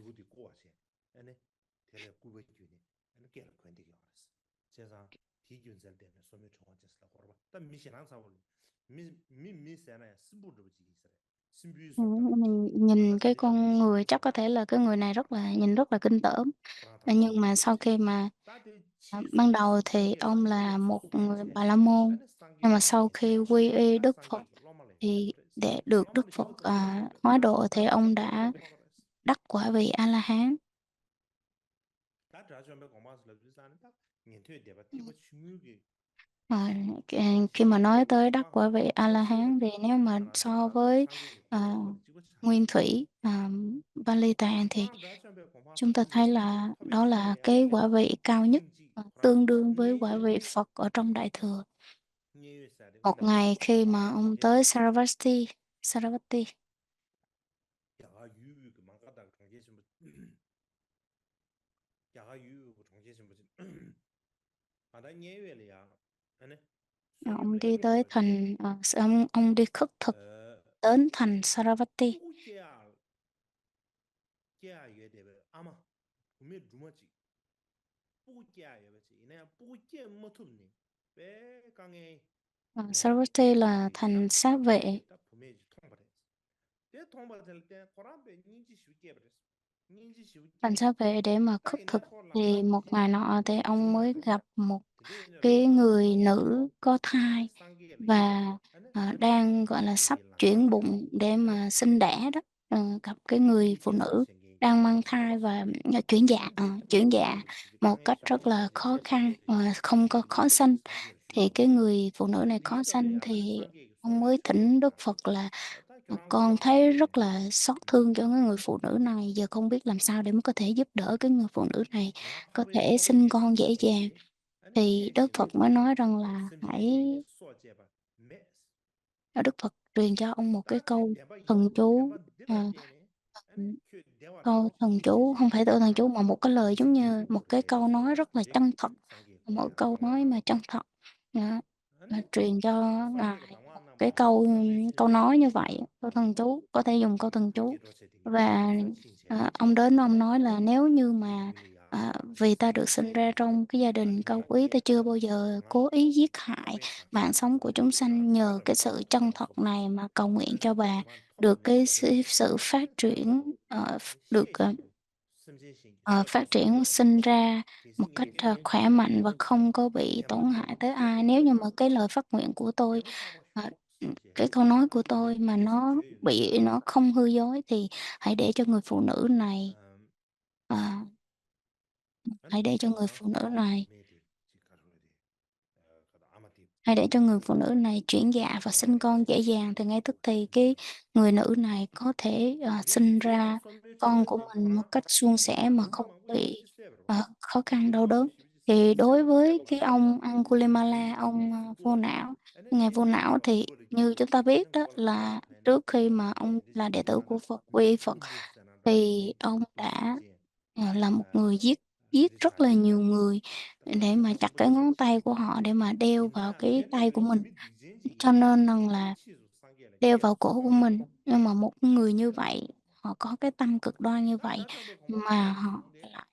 Mình nhìn cái con người chắc có thể là cái người này nhìn rất là kinh tởm. Nhưng mà sau khi mà ban đầu thì ông là một người Bà La Môn, nhưng mà sau khi quy y Đức Phật thì để được Đức Phật hóa độ thì ông đã đắc quả vị A La Hán. Khi mà nói tới đắc quả vị A La Hán thì nếu mà so với Nguyên Thủy, Bali Tạng thì chúng ta thấy là đó là cái quả vị cao nhất, tương đương với quả vị Phật ở trong Đại Thừa. Một ngày khi mà ông tới Saravati, ông đi tới thành, ông đi khất thực đến thành Saravati. Saravati là thành xá vệ. Thành xá vệ để mà khất thực, thì một ngày nọ thì ông mới gặp một cái người nữ có thai và đang gọi là sắp chuyển bụng để mà sinh đẻ đó. Gặp cái người phụ nữ đang mang thai và chuyển dạ một cách rất là khó khăn, không có khó sanh. Thì cái người phụ nữ này khó sanh thì ông mới thỉnh Đức Phật là con thấy rất là xót thương cho cái người phụ nữ này, giờ không biết làm sao để mới có thể giúp đỡ cái người phụ nữ này có thể sinh con dễ dàng. Thì Đức Phật mới nói rằng là Đức Phật truyền cho ông một cái câu thần chú, câu thần chú không phải tự thần chú mà một cái lời giống như một cái câu nói rất là chân thật, một câu nói mà chân thật. Đó. Truyền cho ngài một cái câu câu nói như vậy, câu thần chú, có thể dùng câu thần chú. Và ông đến ông nói là nếu như mà vì ta được sinh ra trong cái gia đình cao quý, ta chưa bao giờ cố ý giết hại mạng sống của chúng sanh, nhờ cái sự chân thật này mà cầu nguyện cho bà được cái sự phát triển, phát triển sinh ra một cách khỏe mạnh và không có bị tổn hại tới ai. Nếu như mà cái lời phát nguyện của tôi, cái câu nói của tôi mà nó không hư dối thì hãy để cho người phụ nữ này, hãy để cho người phụ nữ này hãy để cho người phụ nữ này chuyển dạ và sinh con dễ dàng. Thì ngay tức thì cái người nữ này có thể sinh ra con của mình một cách suôn sẻ mà không bị khó khăn đau đớn. Thì đối với cái ông Angulimala, ông vô não, ngài vô não thì như chúng ta biết đó là trước khi mà ông là đệ tử của Phật, quy y Phật, thì ông đã là một người giết giết rất là nhiều người để mà chặt cái ngón tay của họ để mà đeo vào cái tay của mình, cho nên rằng là đeo vào cổ của mình. Nhưng mà một người như vậy, họ có cái tâm cực đoan như vậy mà họ lại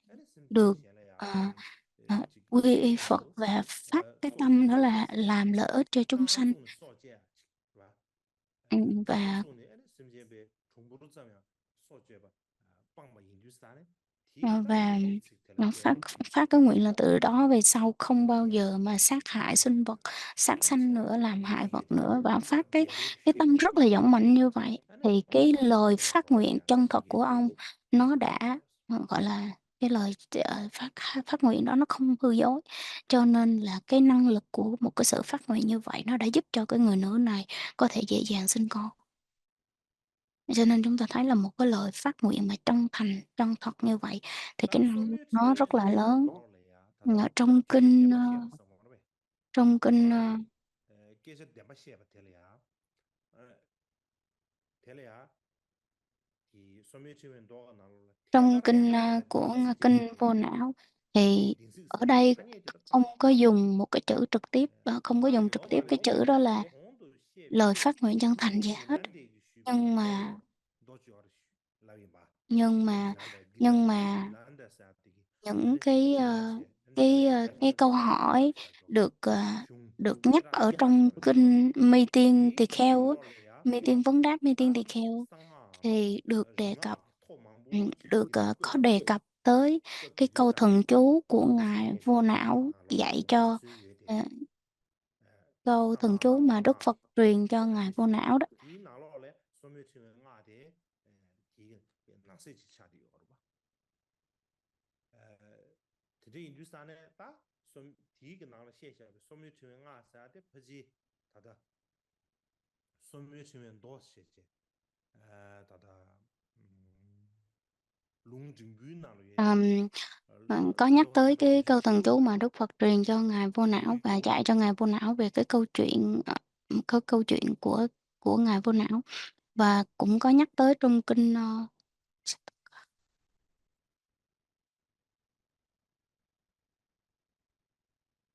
được à, quy y Phật và phát cái tâm đó là làm lợi ích cho chúng sanh. Và và nó phát phát cái nguyện là từ đó về sau không bao giờ mà sát hại sinh vật, sát sanh nữa, làm hại vật nữa, và phát cái tâm rất là dũng mạnh như vậy. Thì cái lời phát nguyện chân thật của ông nó đã gọi là cái lời phát phát nguyện đó nó không hư dối, cho nên là cái năng lực của một cái sự phát nguyện như vậy nó đã giúp cho cái người nữ này có thể dễ dàng sinh con. Cho nên chúng ta thấy là một cái lời phát nguyện mà chân thành, chân thật như vậy thì cái năng lực nó rất là lớn. Ở trong kinh trong kinh trong kinh của kinh vô não thì ở đây không có dùng một cái chữ trực tiếp, không có dùng trực tiếp cái chữ đó là lời phát nguyện chân thành gì hết, nhưng mà nhưng mà nhưng mà những cái câu hỏi được được nhắc ở trong kinh Mi Tiên Tỳ Kheo á, Mi Tiên Vấn Đáp Mi Tiên Tỳ Kheo thì được đề cập, được có đề cập tới cái câu thần chú của ngài Vô Não dạy cho, ờ, câu thần chú mà Đức Phật truyền cho ngài Vô Não đó. Ờm, có nhắc tới cái câu thần chú mà Đức Phật truyền cho ngài Vô Não và dạy cho ngài Vô Não về cái câu chuyện có câu chuyện của ngài Vô Não, và cũng có nhắc tới trong kinh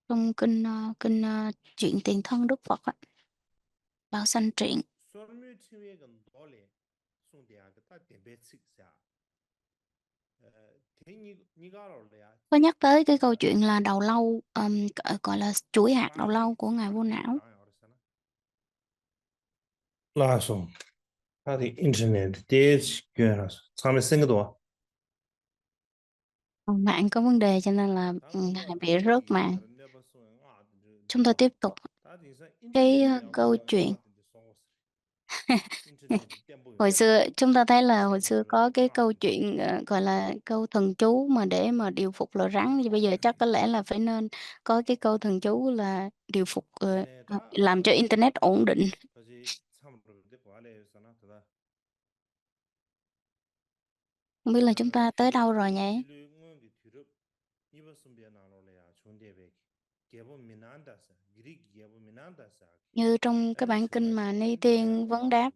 trong kinh chuyện tiền thân Đức Phật á, Bảo Sanh Truyện, có nhắc tới cái câu chuyện là đầu lâu, gọi là chuỗi hạt đầu lâu của ngài Vô Não. 라서 하디 인터넷 대지교라서 처음에 생각도 Mạng có vấn đề cho nên là ngài bị rớt mạng. Chúng ta tiếp tục cái câu chuyện. Hồi xưa chúng ta thấy là hồi xưa có cái câu chuyện gọi là câu thần chú mà để mà điều phục lò rắn, thì bây giờ chắc có lẽ là phải nên có cái câu thần chú là điều phục làm cho internet ổn định. Không biết là chúng ta tới đâu rồi nhỉ? Như trong cái bản kinh mà Ni Tiên Vấn Đáp,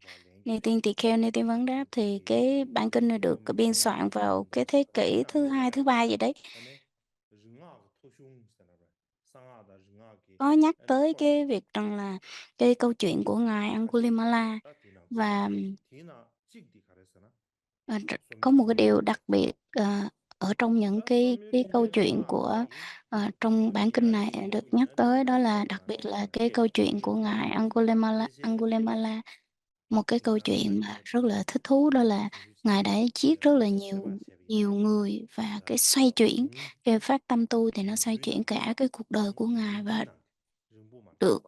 Ni Tiên Tỳ Kheo, Ni Tiên Vấn Đáp, thì cái bản kinh này được biên soạn vào cái thế kỷ thứ hai, thứ ba gì đấy. Có nhắc tới cái việc rằng là cái câu chuyện của ngài Angulimala, và có một cái điều đặc biệt ở trong những cái câu chuyện của trong bản kinh này được nhắc tới, đó là đặc biệt là cái câu chuyện của ngài Angulimala, một cái câu chuyện mà rất là thích thú, đó là ngài đã giết rất là nhiều nhiều người, và cái xoay chuyển cái phát tâm tu thì nó xoay chuyển cả cái cuộc đời của ngài, và được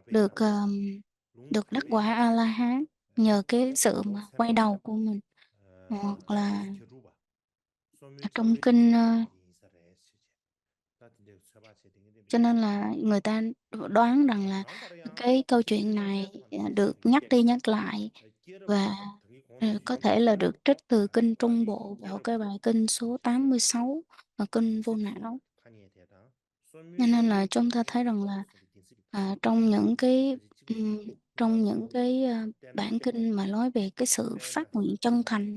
được được đắc quả A La Hán nhờ cái sự mà quay đầu của mình. Hoặc là ở trong kinh cho nên là người ta đoán rằng là cái câu chuyện này được nhắc đi nhắc lại, và có thể là được trích từ kinh Trung Bộ vào cái bài kinh số 86 và kinh Vô Não. Cho nên là chúng ta thấy rằng là Trong những cái 바지 지금 trong 부자도 những cái 때는 bản kinh mà nói về cái sự phát nguyện 때라서 chân thành,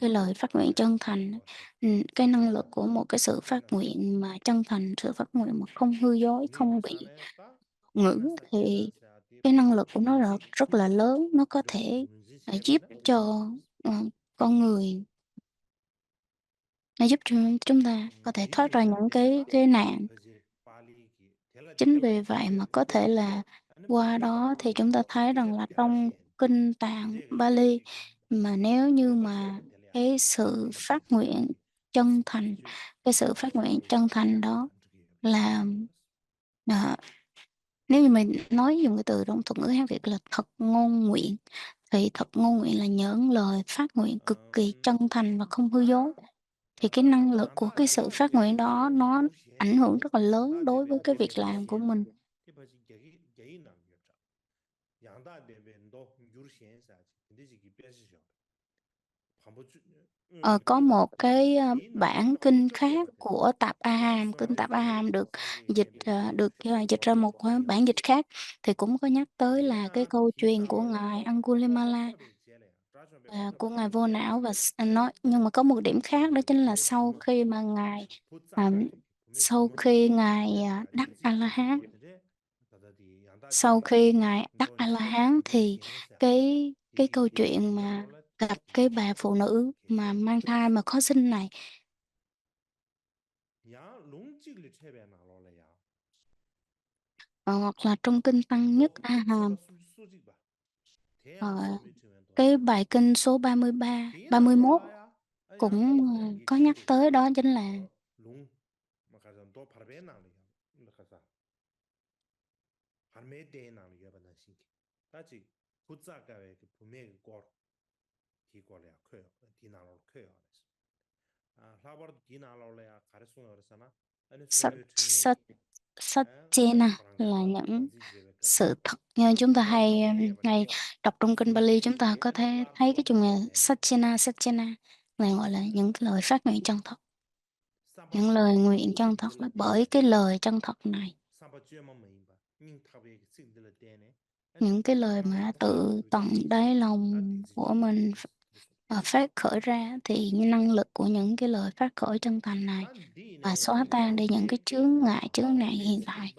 cái 서센 lời phát nguyện chân thành, 도서 cái năng lực 아 của một cái sự phát 때는 nguyện mà chân thành, sự phát nguyện mà không hư dối, 니 không bị 산에 딱 ngữ, 나사 thì 제나사 디 cái năng 바지 lực của nó rất 딘지 rất là lớn, nó có 이런 thể 문진 giúp 셰베나 cho ờ, con người, nó giúp cho chúng ta có thể thoát ra 디중에 những 때다 cái nạn. 바지 발리기 텔라 Chính vì 텔라고 vậy mà 텔레 có thể 텔레 là 아니 qua 바지 đó thì chúng ta 발리기도 thấy rằng 디제 là trong 텔라시 kinh tạng 디제 Bali, 디제 mà nếu như 뇽바 mà 셰베 텔레야 cái 아니 sự 뇽바 phát 셰베 nguyện 텔레야기 chân thành, 비주 cái sự phát 디나로 nguyện chân 로야 thành 디 đó 안주기 là à, nếu như mình nói dùng cái từ trong thuật ngữ Hán Việt là thật ngôn nguyện, thì thật ngôn nguyện là những lời phát nguyện cực kỳ chân thành và không hư dối. 다 Thì cái năng lực của 양다 cái sự phát nguyện 대베 đó 게 nó ảnh hưởng 유르시엔샤레스 rất là lớn 양다 đối với 대베 cái 대베 việc làm của mình. 유르시엔샤 티 바지 게이 남겨자 양다 대베 너 유르시엔샤 근데 지기 빼시죠 반복 Có một cái 디 bản 나로라 kinh 어쩌게 khác 바데 của Tạp A 야 Hàm, kinh 소매 Tạp A Hàm được 상계 dịch 대베 디 dịch ra 쇼도 một bản dịch khác, thì cũng có nhắc tới là cái 디야 câu 디 chuyện của ngài 나로라 Angulimala, 뽀뽀뽀베 제래 라좀베 của ngài 뽀뽀뽀베 Vô 제래 Não, và nó, nhưng mà có một điểm khác, đó chính là 근데 부모 à, 부자가리 부모 sau 부모 khi ngài 근데 다 đắc 딘식 A La 제시야 Hán, 근데 다다디 양다 sau 대베 khi ngài đắc 너 A La 녀가 Hán thì 유르시엔샤 cái 디지 câu chuyện 베시 mà 나로라 gặp cái bà phụ nữ mà 계셔 mang thai mà khó sinh này, 야 롱직리 체베 나로라야 hoặc là trong kinh Tăng Nhất 너 A Hàm, 서다 수직 봐 ờ, 대양 소미 치면 cái 도사 bài kinh số 33, 디 31 나로라야 야 cũng 이게 có nhắc 길이 tới, đó chính là 롱 막아서 또 바르베 나리야 막아서 바르메데 나리야 바나 신기 다지 부자가에 그 부메 거 디고래야 커요 디나로 커요 아 라버도 디나로래야 가르송을 그랬잖아 아니 Sat, 소묘 Sat, 층에기 Satchena, là 프랑스와 những 바지 제베 sự 갈라 thật. Như chúng ta 너 hay 디게 hay 바지야 đọc trong kinh Bali, chúng ta có 소묘 thể thấy cái 라소 chung là 되네 Satchena, Satchena là gọi là những cái lời phát nguyện chân thật, 삼바 những lời nguyện chân thật, là 식들을 bởi 떼네 cái lời chân thật này, 삼바 쥐만 먹인다 닝탑에 식들을 떼네 아니 những cái lời mà 프랑다 tự tận 주자 đáy 아 lòng 디지 của 주자 mình 그랬어 phát khởi ra, thì những năng lực của những cái lời phát khởi chân thành này 난 và 디네 xóa tan đi những cái chướng 게게야 ngại, chướng nạn 게 hiện tại.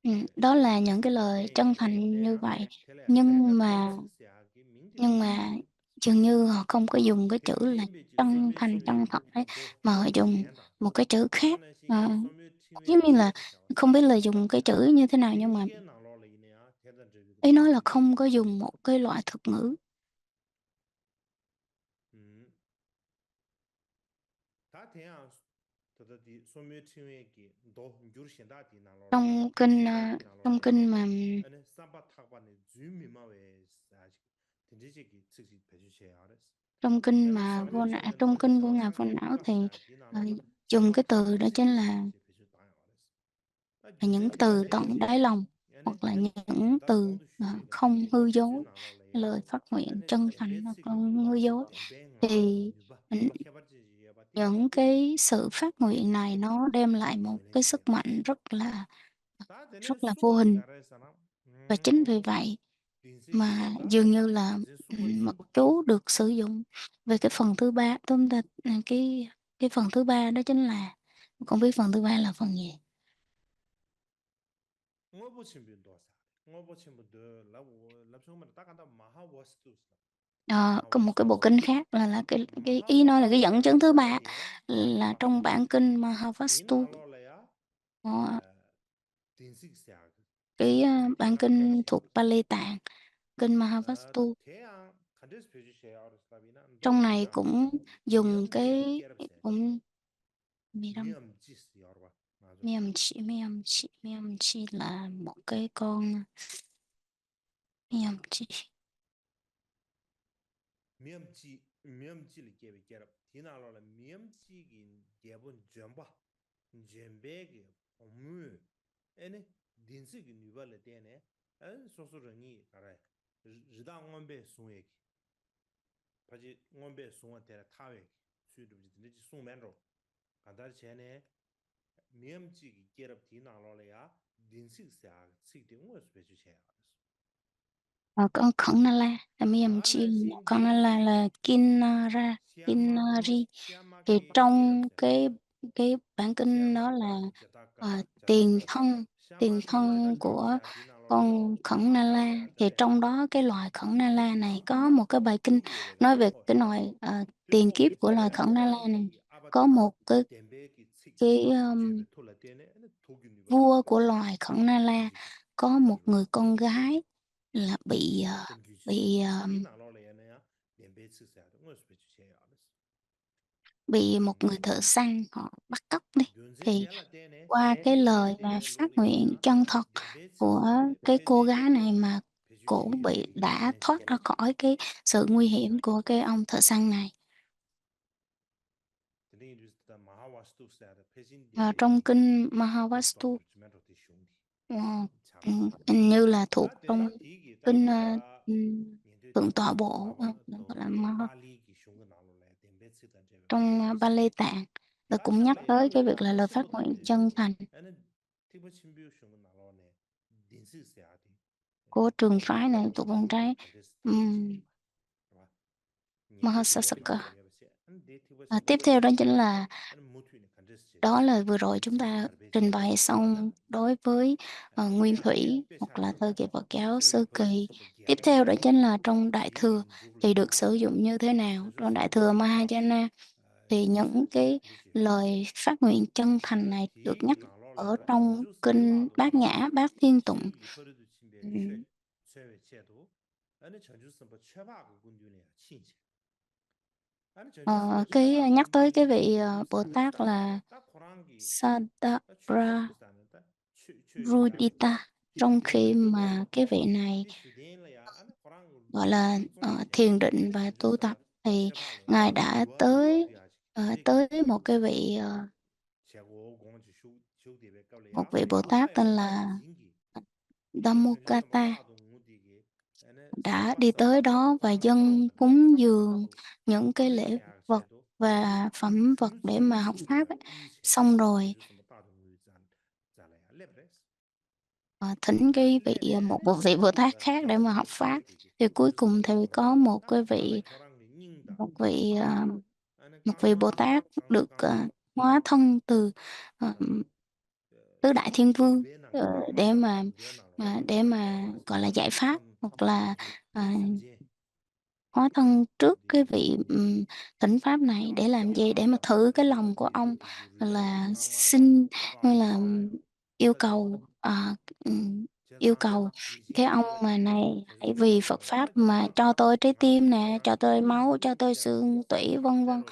식바다 Đó là những cái lời chân 땡 thành như 땡야 vậy, 텔레야 텔레가 nhưng mà 딘식스야기 민디 nhưng 딘식 mà dường như họ không có dùng cái chữ 게 là 게임베지 chân 소미 thành, chân 소미 thật ấy, 도 mà họ dùng 유르시엔다 một cái chữ khác. 나는 Ờ, 신기 소미 팀에 giống như là 게르샤와 không biết là dùng cái chữ như thế nào, nhưng mà 딘지게 나로레이네야 대단 저기 ý nói là 바지 không có dùng 소미 một cái loại thuật ngữ. 다 대야 더더디 소미 팀에게 도 유르시엔다 디 나로레야 Trong kinh 시바디 trong 나로레야 kinh mà 아니 삼바 탁바네 주미마웨 사지 딘지게 측지 배주셔야 알았어 trong kinh 아니 mà 소미 trong 팀에 kinh của ngài Vô 상상기 Não thì 가샤 디 ờ, 나로라 dùng 삼바 cái từ 탁바 đó chính 측지 là 측지 배주 당야 알았어 아 những 디제디야 từ tận đáy 대베 lòng, 아니 hoặc là những 다 từ 공도 쉬베가 không hư 주 dối, 나로레야 lời phát nguyện 아니 chân thành hoặc là 덴베츠기 không hư 누바 dối. 덴베가 Thì 누바 ừ, 누바 해버지 예바디 những cái sự phát nguyện này 딘지 nó đem lại một cái 고네지 sức 제바 mạnh 다 되네 rất là vô hình, 수바디 가라사나 và chính vì vậy 딘시기 mà 다 dường như là 바지 수바지 mật chú được sử dụng về cái phần thứ ba. Chúng ta cái phần thứ ba đó chính là, không biết phần thứ ba là phần gì. ng어보친 분도 사 ng어보친 분들 라고 랍소만 딱 한다 마하워스투스 Có một cái bộ kinh khác là cái ý nói là cái dẫn 마하워스투스 chứng thứ ba 사바디에 là trong 탁바디 bản kinh Mahavastu. 디나로레야 Ờ, 딘식스야 cái bản 탁바디 kinh 베르시아 thuộc Pali Tạng, kinh Mahavastu. 태양 칸데스 베주시아 아르스라비나 Trong 도 này 디나로 cũng dùng 미엄지기 cái 깨럽세 cũng miram 미엄지스 여러분 맞아 miam chi là một cái con miam chi. 미엄지를 깨비 깨럽 디나로라 미엄지기 개본 전바 젠베기 옴무 에네 딘스기 뉴발레 데네 에 소소르니 가라 지다 원베 송에기 바지 원베 송어 데라 타웨기 수르비 근데 송맨로 간다 전에 미엄지기 깨럽 디나로라야 Con khẩn na la là mi em chi con na la là Kinara Kinari, thì trong cái bản kinh đó là tiền thân của con khẩn na la, thì trong đó cái loài khẩn na la này có một cái bài kinh nói về cái loài tiền kiếp của loài khẩn na la này. Có một cái vua của loài khẩn na la có một người con gái là bị một người thợ săn họ bắt cóc đi. Thì qua cái lời mà phát nguyện chân thật của cái cô gái này mà cổ đã thoát ra khỏi cái sự nguy hiểm của cái ông thợ săn này. Và trong kinh Mahavastu, hình như là thuộc trong kinh Thượng Tọa Bộ, gọi là trong Ba-lê Tạng, là cũng nhắc tới cái việc là lời phát nguyện chân thành của trường phái này thuộc con trái Mahasasaka. Tiếp theo đó chính là vừa rồi chúng ta trình bày xong đối với Nguyên Thủy hoặc là thời kỳ Phật giáo sơ kỳ. Tiếp theo đó chính là trong Đại Thừa thì được sử dụng như thế nào? Trong Đại Thừa Mahayana thì những cái lời phát nguyện chân thành này được nhắc ở trong kinh Bát Nhã, Bát Thiên Tụng. Cái nhắc tới cái vị Bồ Tát là Sadabra Rudita, trong khi mà cái vị này gọi là thiền định và tu tập, thì ngài đã tới một cái vị Bồ Tát tên là Dhammokata, đã đi tới đó và dâng cúng dường những cái lễ vật và phẩm vật để mà học pháp ấy. Xong rồi thỉnh cái vị một vị Bồ Tát khác để mà học pháp, thì cuối cùng thì có một vị Bồ Tát được hóa thân từ tứ đại thiên vương để mà gọi là giải pháp, hoặc là hóa thân trước cái vị thỉnh pháp này để làm gì? Để mà thử cái lòng của ông, là xin, hay là yêu cầu cái ông mà này hãy vì Phật pháp mà cho tôi trái tim nè, cho tôi máu, cho tôi xương tủy, vân vân,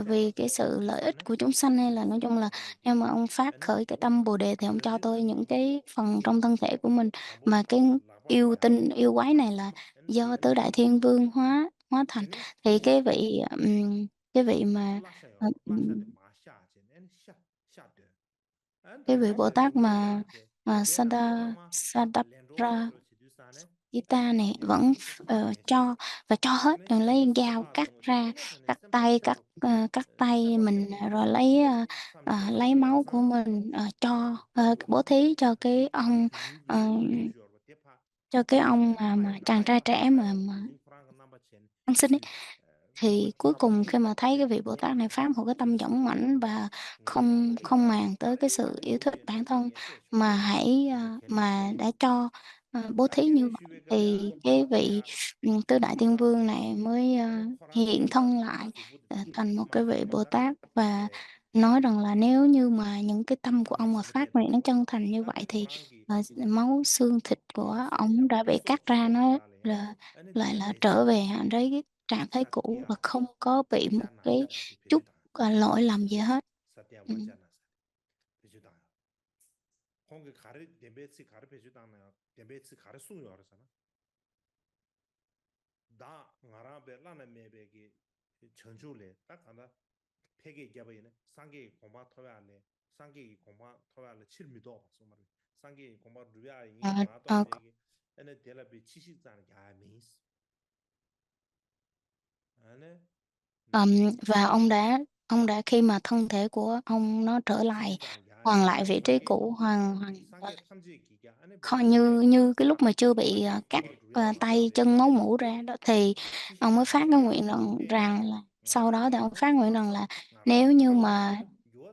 vì cái sự lợi ích của chúng sanh, hay là nói chung là nếu mà ông phát khởi cái tâm Bồ đề thì ông cho tôi những cái phần trong thân thể của mình, mà cái yêu quái này là do tứ đại thiên vương hóa thành. Thì cái vị mà cái vị Bồ Tát mà Sadapra Gita này vẫn cho hết, rồi lấy dao cắt tay mình, rồi lấy máu của mình cho bố thí cho cái ông mà chàng trai trẻ mà ăn xin ấy. Thì cuối cùng khi mà thấy cái vị Bồ Tát này phát một cái tâm dũng mãnh và không màng tới cái sự yêu thích bản thân, mà mà đã cho bố thí như vậy, thì cái vị tứ đại thiên vương này mới hiện thân lại thành một cái vị Bồ Tát, và nói rằng là nếu như mà những cái tâm của ông mà phát nguyện nó chân thành như vậy, thì máu xương thịt của ông đã bị cắt ra, nó lại là trở về cái trạng thái cũ và không có bị một cái chút lỗi lầm gì hết. Và ông đã khi mà thân thể của ông nó trở lại hoàn lại vị trí cũ, gọi là như như cái lúc mà chưa bị cắt tay chân máu mủ ra đó, thì ông mới phát cái nguyện luận rằng là sau đó thì ông phát nguyện rằng là nếu như mà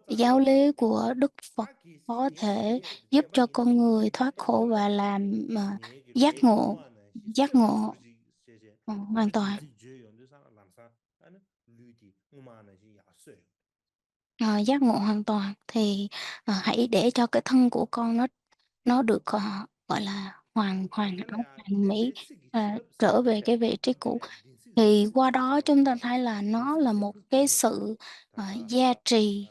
giáo lý của Đức Phật có thể giúp cho con người thoát khổ và làm giác ngộ, giác ngộ hoàn toàn. Giác ngộ hoàn toàn thì hãy để cho cái thân của con nó được gọi là hoàn hoàn hảo hoàn mỹ, trở về cái vị trí cũ. Thì qua đó chúng ta thấy là nó là một cái sự gia trì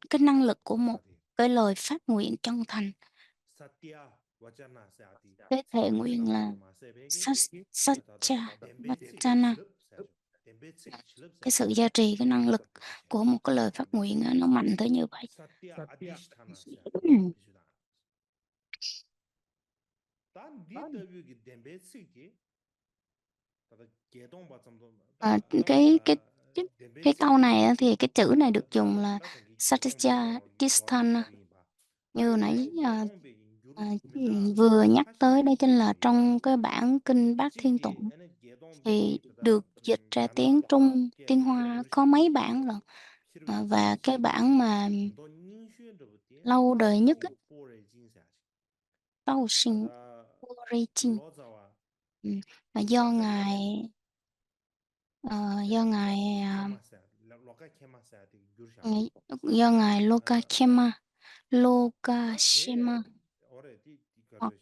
cái năng lực của một cái lời phát nguyện chân thành. Cái thệ nguyện là Satya Vachana. Cái sự gia trì, cái năng lực của một cái lời phát nguyện nó mạnh tới như vậy. Cái cái cái cái câu này thì cái chữ này được dùng là Satya Tisthana, như nãy vừa nhắc tới, đây chính là trong cái bản kinh Bát Thiên Tụng thì được dịch ra tiếng Trung, tiếng Hoa có mấy bản lận. Và cái bản mà lâu đời nhất á, Tao Sinh Origin, là do ngài do ngài Lokakema hoặc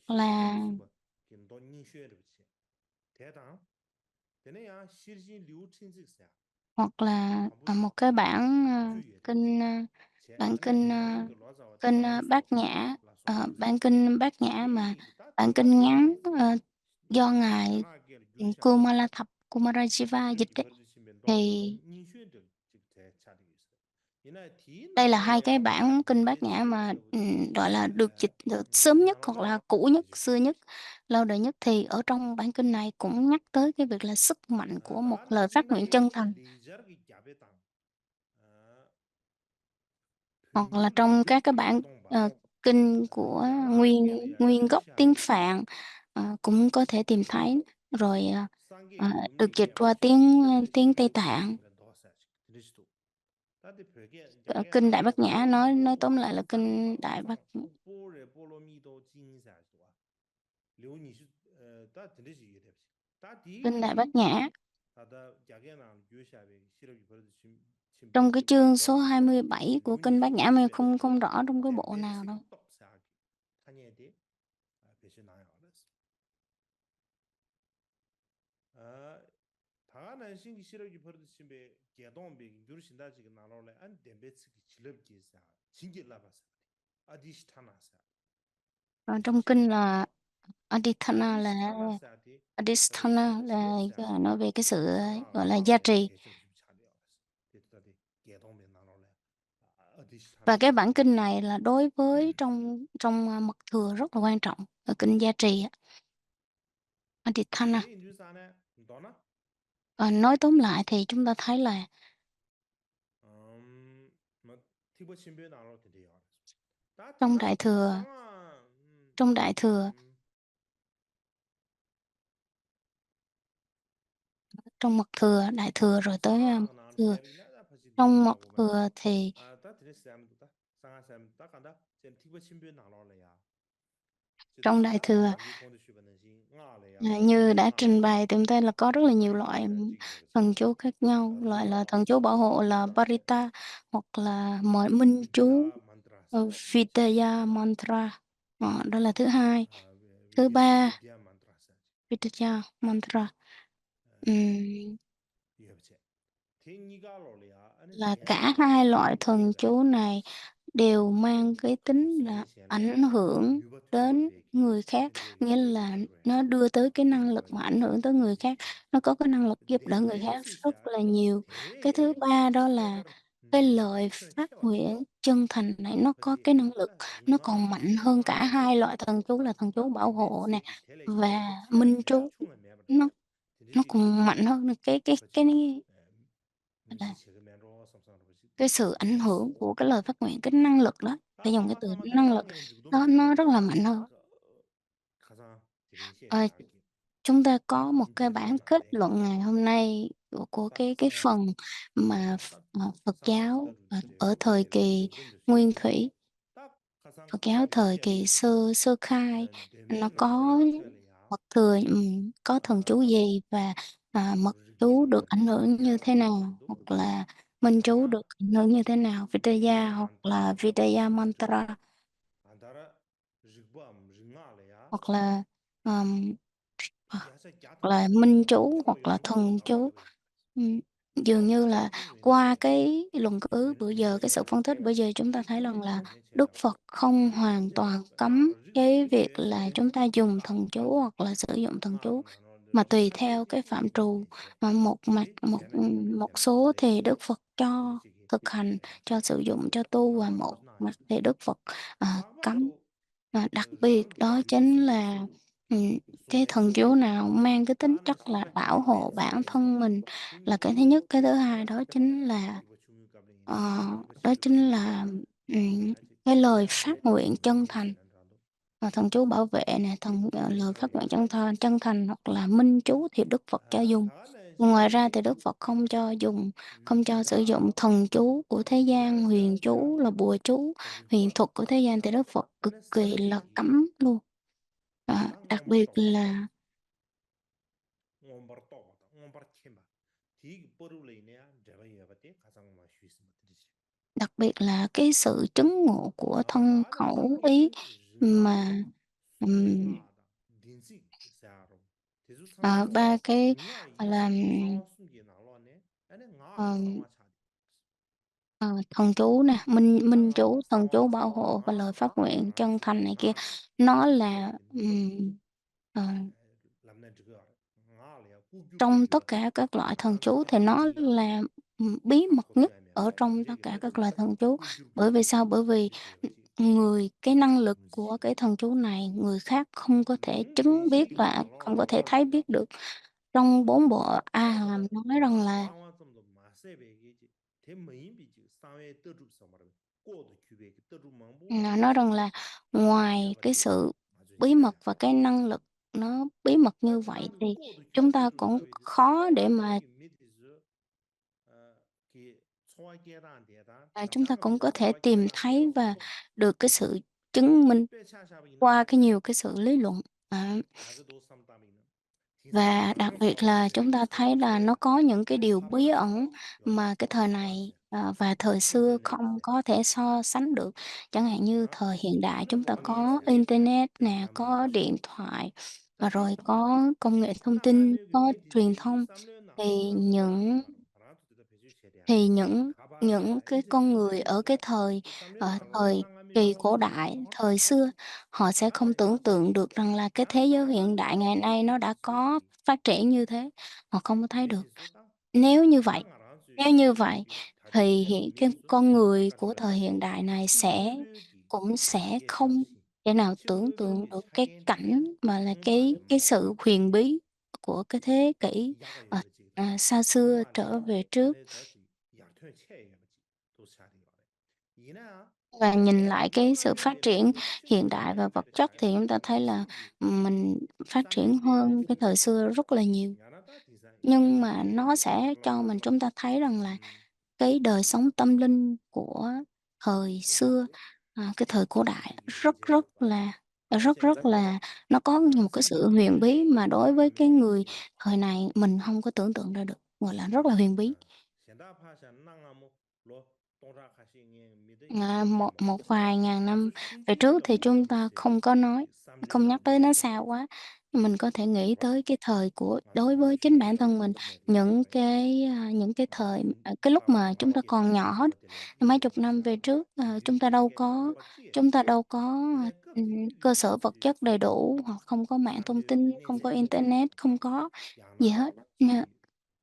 là một cái bản kinh Bát Nhã, bản kinh Bát Nhã mà bản kinh ngắn do ngài Kumarajiva dịch ấy. Thì đây là hai cái bản kinh Bát Nhã mà gọi là được dịch được sớm nhất hoặc là cũ nhất, xưa nhất, lâu đời nhất. Thì ở trong bản kinh này cũng nhắc tới cái việc là sức mạnh của một lời phát nguyện chân thành. Hoặc là trong các cái bản kinh của nguyên gốc tiếng Phạn cũng có thể tìm thấy, rồi được dịch qua tiếng Tây Tạng. Kinh Đại Bát Nhã nói tóm lại là kinh Đại Bát Kinh Đại Bát Nhã. Trong cái chương số 27 của kinh Bát Nhã mình không rõ trong cái bộ nào đâu. Trong kinh là Adithana là nói về cái sự gọi là gia trì. Và cái bản kinh này là đối với trong mật thừa rất là quan trọng, ở kinh gia trì Adithana. Nói tóm lại thì chúng ta thấy là trong Đại Thừa, trong mật thừa, Đại Thừa rồi tới mật thừa. Trong mật thừa thì trong Đại Thừa như đã trình bày thì chúng ta là có rất là nhiều loại thần chú khác nhau. Loại là thần chú bảo hộ là Parita, hoặc là minh chú Vidya Mantra. Đó là thứ hai. Thứ ba, Vidya Mantra. Là cả hai loại thần chú này đều mang cái tính là ảnh hưởng đến người khác, nghĩa là nó đưa tới cái năng lực mà ảnh hưởng tới người khác, nó có cái năng lực giúp đỡ người khác rất là nhiều. Cái thứ ba đó là cái lời phát nguyện chân thành này nó có cái năng lực, nó còn mạnh hơn cả hai loại thần chú là thần chú bảo hộ nè và minh chú. Nó còn mạnh hơn cái là cái sự ảnh hưởng của cái lời phát nguyện, cái năng lực đó, phải dùng cái từ năng lực, nó rất là mạnh hơn. 가장 지금 Ờ, 시행하기 chúng ta có một cái 이대로 bản kết luận ngày 나래야 hôm nay của 딱 cái 상황 phần mà 딱 Phật 상황 giáo 그대로 ở 그대로 thời kỳ 대변도 Nguyên 시행해야 Thủy, 딱 가상 Phật giáo 자기 thời kỳ 시행이 sơ khai, nó 되면 có 나라야 쳐야 mật thừa, có thần chú gì và, mật chú được ảnh hưởng như thế nào, hoặc là minh chú được ảnh hưởng như thế nào, Vitaya hoặc là Vidya Mantra, 안다라 릭밤 링아래야 hoặc là, ờm, 야사 hoặc 야타 là 야사 minh chú 초로 hoặc là 용도로 thần chú. 나와버려 Dường 딱 như là 짝퉁 qua 왼도로 cái luận cứ bữa giờ, cái sự phân tích bữa giờ chúng ta thấy rằng là Đức Phật không hoàn toàn cấm cái việc là chúng ta dùng thần chú hoặc là sử dụng thần chú, mà tùy theo cái phạm trù. Mà một số thì Đức Phật cho thực hành, cho sử dụng, cho tu, và một mặt thì Đức Phật cấm. Đặc biệt đó chính là cái thần chú nào mang cái tính chất là bảo hộ bản thân mình là cái thứ nhất. Cái thứ hai ờ, đó chính là ừm, cái lời phát nguyện chân thành. Thần chú bảo vệ nè, lời phát nguyện chân thành hoặc là minh chú thì Đức Phật cho dùng. Ngoài ra thì Đức Phật không cho dùng, không cho sử dụng thần chú của thế gian, huyền chú là bùa chú, huyền thuật của thế gian thì Đức Phật cực kỳ là cấm luôn. Đặc biệt là 옹바르 또마다 옹바르 테마 디 버루레이네 제바이야바테 가상 마슈이스마 드리지 đặc biệt là cái sự chứng ngộ của thân 가다네 khẩu ý 상게 mà 링아레 ừm, 송아다 딘시 사로 대주 상게 ba cái 링아 gọi là 상황 숨게 나로네 아니 나레 ừm, 상황 차디 ờ, thần chú nè, minh 나가 chú, thần 상황 chú bảo 차와 hộ và lời phát 나가 nguyện chân 나라시 thành này kia, 나레 nó là 디게 니버리 ờ, 람난 저거 나레야 trong 꾸규베규라 tất cả các loại thần 난 chú thì nó 상기야 là bí mật nhất ở 아코지아미아다 trong tất 디제게 cả các loại 메드르다 thần chú. Bởi vì 꾸규베규라 sao? Bởi vì 디제베지 cái năng lực của 문지시 cái thần chú này người khác không có thể chứng biết 대신이 và 나로 không có thể thấy 나와야 biết được. Trong bốn bộ A Hàm 다들 nói rằng là 상황점도 마세베기지 대메인비지 상회 떠줍서 말하면 꼬도 규베기 떠줍 망보 nói rằng là ngoài cái 디야바데 sự 아주 bí 차야 mật và cái năng lực nó bí mật như vậy 다들 thì 꼬도 chúng 규 ta 떠줍 cũng 사베디 khó để mà 상황점이 미디즈 기 소화계란 대다 chúng ta 가상 cũng có 미디 thể tìm 소화계란 thấy và 대로서 được cái sự chứng minh 빼차샤비는 qua cái nhiều cái sự lý luận. À, 야그도 삼담이는 디자게 và đặc 가상 biệt là chúng 소화계란이 ta thấy là 소화체 nó có những cái điều bí 사바르 ẩn 차와 요래 mà cái thời này 와세 và thời xưa không 인터넷세 có thể so sánh được. Chẳng hạn như 아 thời hiện đại 안에 chúng ta có 왕에세 internet nè, có 남에서 điện thoại, và 다디 rồi có công nghệ thông tin, 나가네 그 có truyền 미디즈기 thông, 3년 thì 나로라 những 말아 알아도 되다 배주 셔야 thì những 가바샤야 cái 이제 con 비디 người ở cái 사이비야 thời 그 3년 나로라 thời 상암이 kỳ 용어 cổ 좀 đại, 정확히 thời xưa, 알지 họ sẽ không 가야 tưởng tượng được rằng là cái thế giới hiện đại ngày 나가는 nay nó đã có 미디즈기 phát triển như thế. Họ không có thấy được. 메시스다 Nếu như vậy 가상 알아서 nếu như vậy 다디 thì 템 cái 미디즈 con người của 아까지라 thời hiện đại này 치유르기 cũng sẽ 이게 không 샤시 thể nào tưởng tượng 치유르기 được cái 샤겐티게 cảnh mà là 옹바데 cái 마세 sự huyền bí của cái thế kỷ 야가 ờ, 여버지 xa xưa trở 옹바네 về trước. 안에 다시 약토에 체에 여버지 도사리 요래 이나 Và nhìn lại cái sự 야가네 phát triển 메드르 hiện 찌르게 đại và vật 메드르 chất 차야 thì chúng ta thấy là 신기 mình phát triển 삼베테 hơn cái thời 메드르세 xưa rất là nhiều. 야나다 디자인 Nhưng mà 디게 nó sẽ cho chúng ta thấy rằng là 음 cái đời sống tâm linh của thời xưa, cái thời cổ đại 디게 이제 rất là nó có một cái 나라시 sự huyền bí mà đối với cái người 상암이 thời này mình không có tưởng tượng ra được, gọi là rất là huyền bí. 현다 파샤 나가모 로 동라 가시니 미드 Một 데모 một vài ngàn năm 아주 về trước 신기하다 thì chúng ta không có nói, không nhắc tới nó xa 삼레르 quá. Mình có thể nghĩ 와 tới cái thời của 아주 đối với chính bản thân mình, 메드르 những cái thời 진 cái lúc mà chúng ta 까바바게 còn nhỏ đó, 사바텔레 mấy 미드 chục năm về 지샤 trước, 디지시게 까바바지 chúng ta đâu có, 이네 껍데기 cơ sở vật 미디즈리 chất đầy đủ, hoặc không có mạng thông 삼레 tin, không có 이네세 internet, không có gì hết, 야나 nha,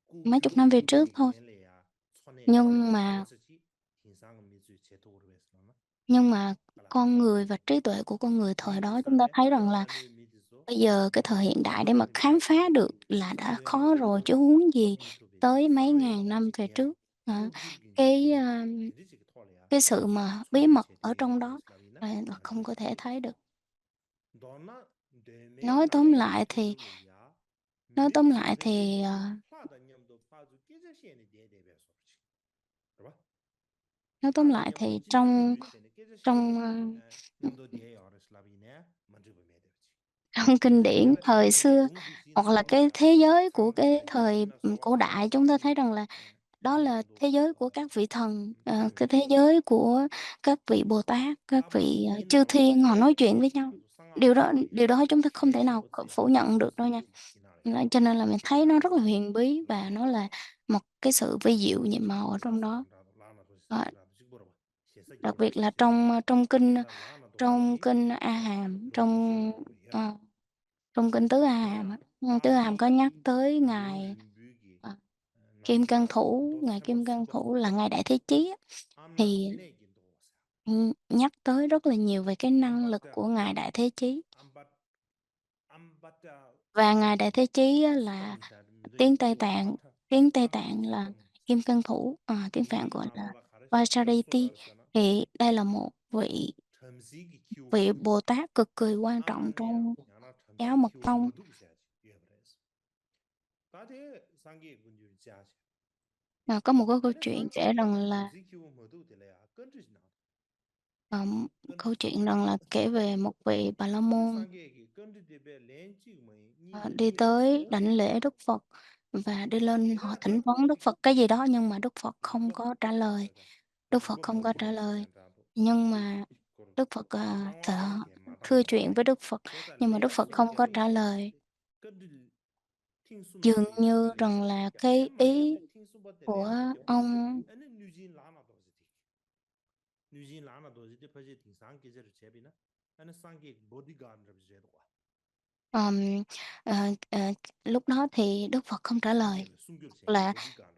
지기 mấy chục năm về trước 꾸규베기 thôi. 겐레야 손에 Nhưng mà 로스지 긴상 미즈 제토르 베스나 nhưng mà 알아도 con người 사바데 và trí tuệ của con người thời 디지 đó chúng ta 삼레 thấy rằng là 나가네 미디즈 bây giờ cái thời hiện đại để mà khám 가바르 phá được là đã 디제네 khó rồi chứ huống gì 인터베지 tới mấy 상회 ngàn năm về 지겐 trước. Ờ, 땡큐르 긴주 cái, 디 디디지 토리아 cái sự mà bí 춤부 mật ở 체데게 trong đó 버스라비나 là không có thể 만주베 thấy được. 너나 데메 Nói tóm 나로라 lại thì 디르르야 nói tóm lại 미치베 thì, 파다 냠도 파주 깨자시에네 데데베서 그렇지 nói tóm 파다 lại 냠도 thì 진주 trong 근주 시에네 깨자시에네 trong, 냠도 디에 어르슬라비네 만주베 메데지 trong kinh 그래서 điển 내가 thời 이번에 xưa, 동두시 hoặc là 나로라 cái thế giới của cái 상담에 thời, 디지나 cổ 소와라 đại, chúng ta thấy 디 rằng là đó là 디지랑도 thế giới của các vị thần, cái thế 통요시 giới của các vị Bồ Tát, các 아마 vị, chư 니나로라 thiên, họ nói chuyện với nhau. 상계도 Điều đó 상하고도 điều đó chúng ta không thể nào 대신보지야 phủ nhận được đâu nha. 무슨 디나래 Cho nên là mình thấy nó rất là 라나도지 huyền bí và nó là một cái sự vi diệu nhiệm màu ở trong đó. 사람라도 라나도지 Ờ, 라도 지고로 đặc 세상에 biệt là 시제 trong 라나도 kinh A 자 Hàm, 롱두시에 ờ, trong kinh Tứ A Hàm á, 내가 Tứ A Hàm có nhắc 라디 tới ngài, 류름비기 ờ, Kim Cang 나로라 Thủ, 도 ngài 셈바 Kim Cang 숨바 Thủ là 숨바 ngài Đại Thế Chí á, 암나 thì, 디네긴도 오사 nhắc tới rất là nhiều về cái năng lực 암바타 của ngài Đại Thế Chí. 암바 암바타 Và ngài Đại Thế Chí á là 슈바딘사 미도이 tiếng Tây Tạng, 암바타 tiếng Tây 암바타 Tạng là 슈바딘 Kim Cang Thủ, tiếng Phạn 누진 gọi là 나로라 가르샤 Vajrayati. 에스소라르샤나 Thì đây là một vị 첨시기 vị 키우기 Bồ Tát cực kỳ quan trọng 암나니야 trong 야나 giáo 첨시 Mật 키우 Tông. 모두고서야지 예브레스 다데 상계 군주 자시 Có một cái câu 다데 chuyện kể rằng 상계기 là, 첨시 키우 모두들래야 건주시나 câu 건주시나 chuyện rằng là kể về một vị Bà La 다데 Môn, 상계기 건주데베 렌치 뭐이 đi 니니 tới 어 đảnh lễ Đức Phật và đi lên họ 내가 thỉnh 다 vấn Đức Phật cái gì đó, nhưng mà Đức Phật không 이거 có trả lời. 아사다 Đức Phật 이거 không có 모두고 trả lời. 시엔다도 Nhưng 그 mà Đức Phật, 상황하게 thưa 마당도 chuyện với Đức Phật, 제가 nhưng mà Đức 레야 Phật không có trả 숨겨인데 lời. 건들 Dường 팅숨바데 như rằng 그래 là 야 cái ý 에마냐데 팅숨바데 của 레마죠 ông, 에는 뉴진 라나도지 뉴진 라나도지 퍼지 팅상 계제를 제비나 에는 상계 보디가드를 제도 ờm, ờ, ờ, lúc đó thì Đức Phật không trả lời. 상계를 숨길 셈이 Là 보디가드를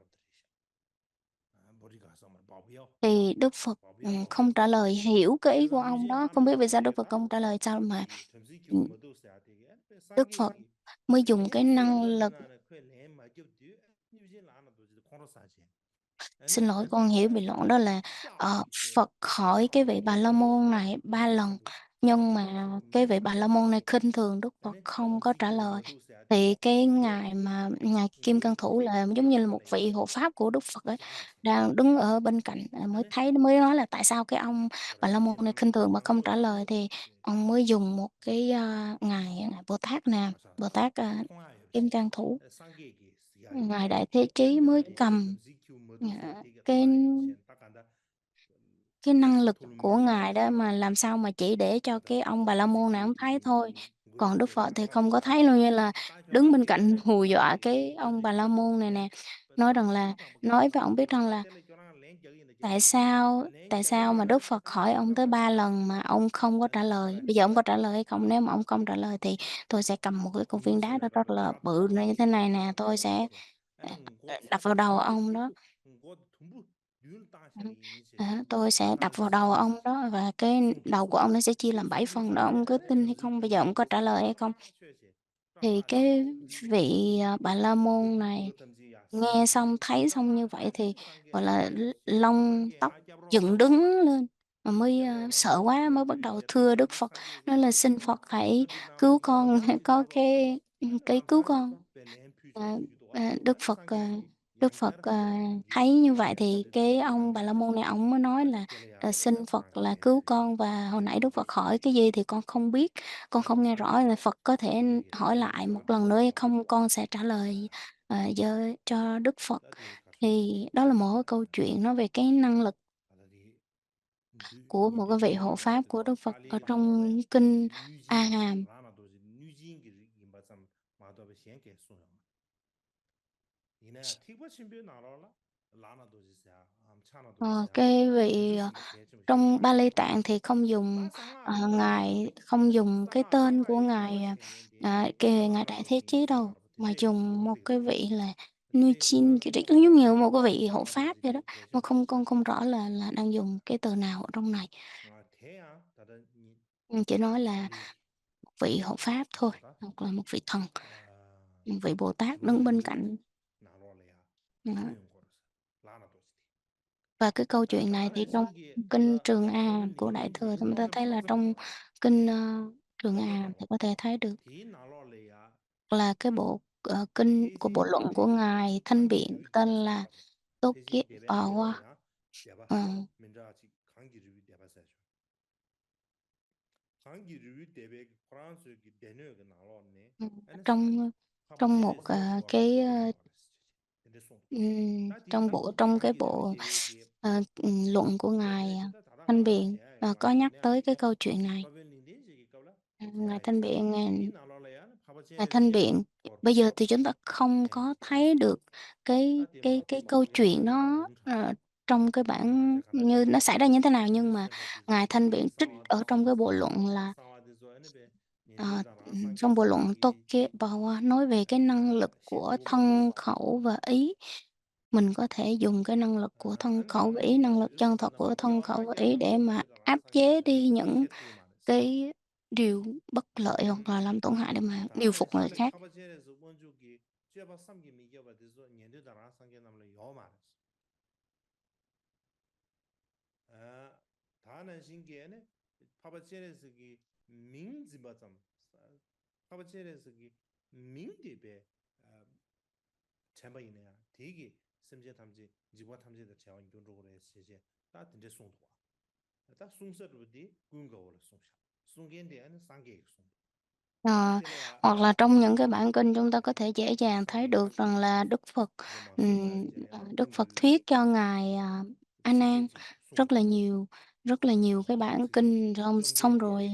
보디가 정말 바보요 thì Đức Phật, 바보야 không 바보 trả lời, hiểu cái ý 내가 của ông 뉴진 đó, không biết vì sao 라나도지 Đức Phật 다 không trả lời, sao mà, 이 첨시 키우 ừm, 모두 써야 되게 Đức Phật 상계기 mới dùng cái năng lực. 렌치어드나는 그 렌마겹디 뉴진 라나도지 코로사지 Xin 에는 lỗi con hiểu bị lộn, đó là, 샤오디세 Phật hỏi cái vị Bà La Môn này 3 lần, nhưng mà cái vị Bà La Môn này khinh thường Đức Phật, 에는 không có 첨시 trả 키우 lời. 모두 써야 Thì 되게 cái 이게 ngài Kim Cang Thủ 이게 là giống như là một vị hộ pháp của Đức Phật ấy, 샤지 đang đứng ở bên cạnh, 에는 mới nói là tại sao cái ông Bà 그래 La Môn 뉴진 này khinh 라나도 thường mà không trả lời, 상계라도 thì ông mới dùng một cái, ngài Bồ Tát nè, 아사 Bồ Tát, 통하여지 Kim Cang Thủ, 상계기 쓰야요 ngài Đại Thế Chí 근데 mới 그때 cầm, 첨시 키우 모두 써야 ờ, 되게 cái 통하여지 셴 딱한다 cái năng lực của 돌미시야 ngài đó mà làm sao mà chỉ để cho cái ông Bà La 첨시 Môn này ông thấy 키우기 thôi. Còn Đức Phật thì không có 나로라 thấy luôn, như là đứng bên cạnh 따져나게 hù dọa cái 상계기 ông Bà 건지 La Môn này 에 nè, nói rằng là, 숭탕 nói với ông biết rằng là 아텔레 교랑 랭격인데 tại sao mà Đức 랭격이나 Phật hỏi ông tới 상계교랑 3 lần mà ông không có trả lời. 알아 Bây giờ ông có trả lời hay không? Nếu mà ông không trả lời thì tôi sẽ cầm một cái cục viên đá đó rất 뉴질랜드도 là bự 드라쿠라 như thế này nè, tôi sẽ, 에는 곧 đập vào đầu 상계 ông đó. 틱도 곧 tum부 뉴 Ừm, 땅샤리 이니시에디 tôi sẽ đập vào đầu 라나도지 ông đó và cái đầu của ông nó sẽ chia làm 7 phần đó, ông có tin hay không? Bây giờ ông có trả lời hay không? Thì cái vị, Bà La Môn này nghe xong, thấy xong như vậy thì, gọi là, lông tóc dựng đứng lên, mà mới, sợ quá mới bắt đầu thưa Đức Phật, nói là "Xin Phật hãy cứu con, có cái cứu con." Ờ, Đức Phật, Đức Phật, thấy như vậy thì cái ông Bà La Môn này ổng mới nói là, "Xin Phật là cứu con, và hồi nãy Đức Phật hỏi cái gì thì con không biết, con không nghe rõ, là Phật có thể hỏi lại một lần nữa hay không? Con sẽ trả lời, cho Đức Phật." Thì đó là một cái câu chuyện nói về cái năng lực của một cái vị hộ pháp của Đức Phật ở trong kinh A Hàm. 이내 티고 신비 나라라 라나도지사 Cái vị, 그주심바 개좀 trong 신바야 Pali Tạng thì không dùng, 따상아 딘다 ngài không dùng cái 따가 tên 따가 của 이 ngài, 개버시엔데 ngài Đại Thế 라나도지 Chí đâu, mà 시나라부터 dùng một cái 모르겠다 vị là 근데 Nujin, kiểu, 라나도지 giống như một cái vị hộ pháp vậy đó, 라나도지 mà 개좀 con 시야지 không rõ là đang dùng cái từ nào ở trong này. 아 태야 다른 이 Chỉ nói là 달리 một vị hộ pháp thôi, 나로다 hoặc là một vị thần, 아 một vị Bồ Tát đứng bên 주름비 cạnh. 나로래야 Ờ, 초용 걸었어 라나도지 Và cái câu chuyện này thì trong kinh Trường A 어 Hàm của Đại Thừa thì chúng ta thấy là trong kinh Trường A Hàm thì có thể thấy được là cái bộ kinh của bộ luận của ngài Thanh Biện tên là Tốt Kiết Bà Hoa. Ờ, ừ, trong trong một cái trong cái bộ luận của ngài Thanh Biện có nhắc tới cái câu chuyện này. Ngài Thanh Biện Ngài Thanh Biện bây giờ thì chúng ta không có thấy được cái câu chuyện nó trong cái bản như nó xảy ra như thế nào, nhưng mà ngài Thanh Biện trích ở trong cái bộ luận là trong bộ luận Tokyo Bawa nói về cái năng lực của thân khẩu và ý. Mình có thể dùng cái năng lực của thân khẩu và ý, năng lực chân thật của thân khẩu và ý để mà áp chế đi những cái điều bất lợi hoặc là làm tổn hại để mà điều phục người khác. 다는 신기에네 파바체레스기 민지바점 파바체레스기 민디베 챔바이네야 되게 심지어 탐지 지과 탐지의 제왕 용도로 해서 다 진짜 송도와 다 송서르디 군가월 송샤 송겐데는 상계 송 Ờ, hoặc là trong những cái bản kinh chúng ta có thể dễ dàng thấy được rằng là Đức Phật thuyết cho ngài A Nan rất là nhiều cái bản kinh xong rồi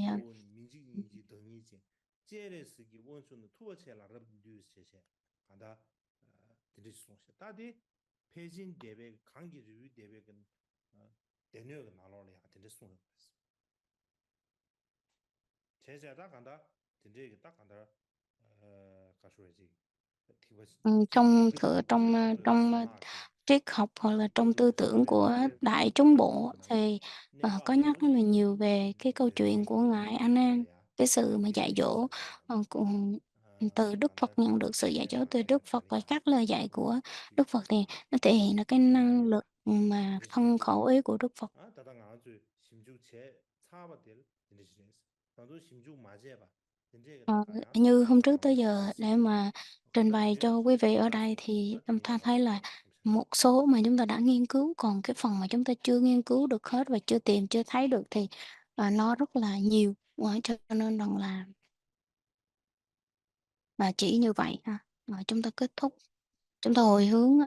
제레스기 원수는 투어체라 럽뉴스 간다 드리스송시 따디 페이진 대백 강기류 대백은 대녀가 나로래 드리스송 제자다 간다 드리게 딱 간다 가쇼지 trong triết học hoặc là trong tư tưởng của Đại Chúng Bộ thì có nhắc rất là nhiều về cái câu chuyện của ngài A Nan, cái sự mà dạy dỗ từ Đức Phật, nhận được sự dạy dỗ từ Đức Phật và các lời dạy của Đức Phật thì nó thể hiện là cái năng lực mà thân khẩu ý của Đức Phật. Như hôm trước tới giờ để mà trình bày cho quý vị ở đây thì chúng ta thấy là một số mà chúng ta đã nghiên cứu, còn cái phần mà chúng ta chưa nghiên cứu được hết và chưa tìm, chưa thấy được thì nó rất là nhiều. Cho nên rằng là chỉ như vậy ha. Chúng ta kết thúc, chúng ta hồi hướng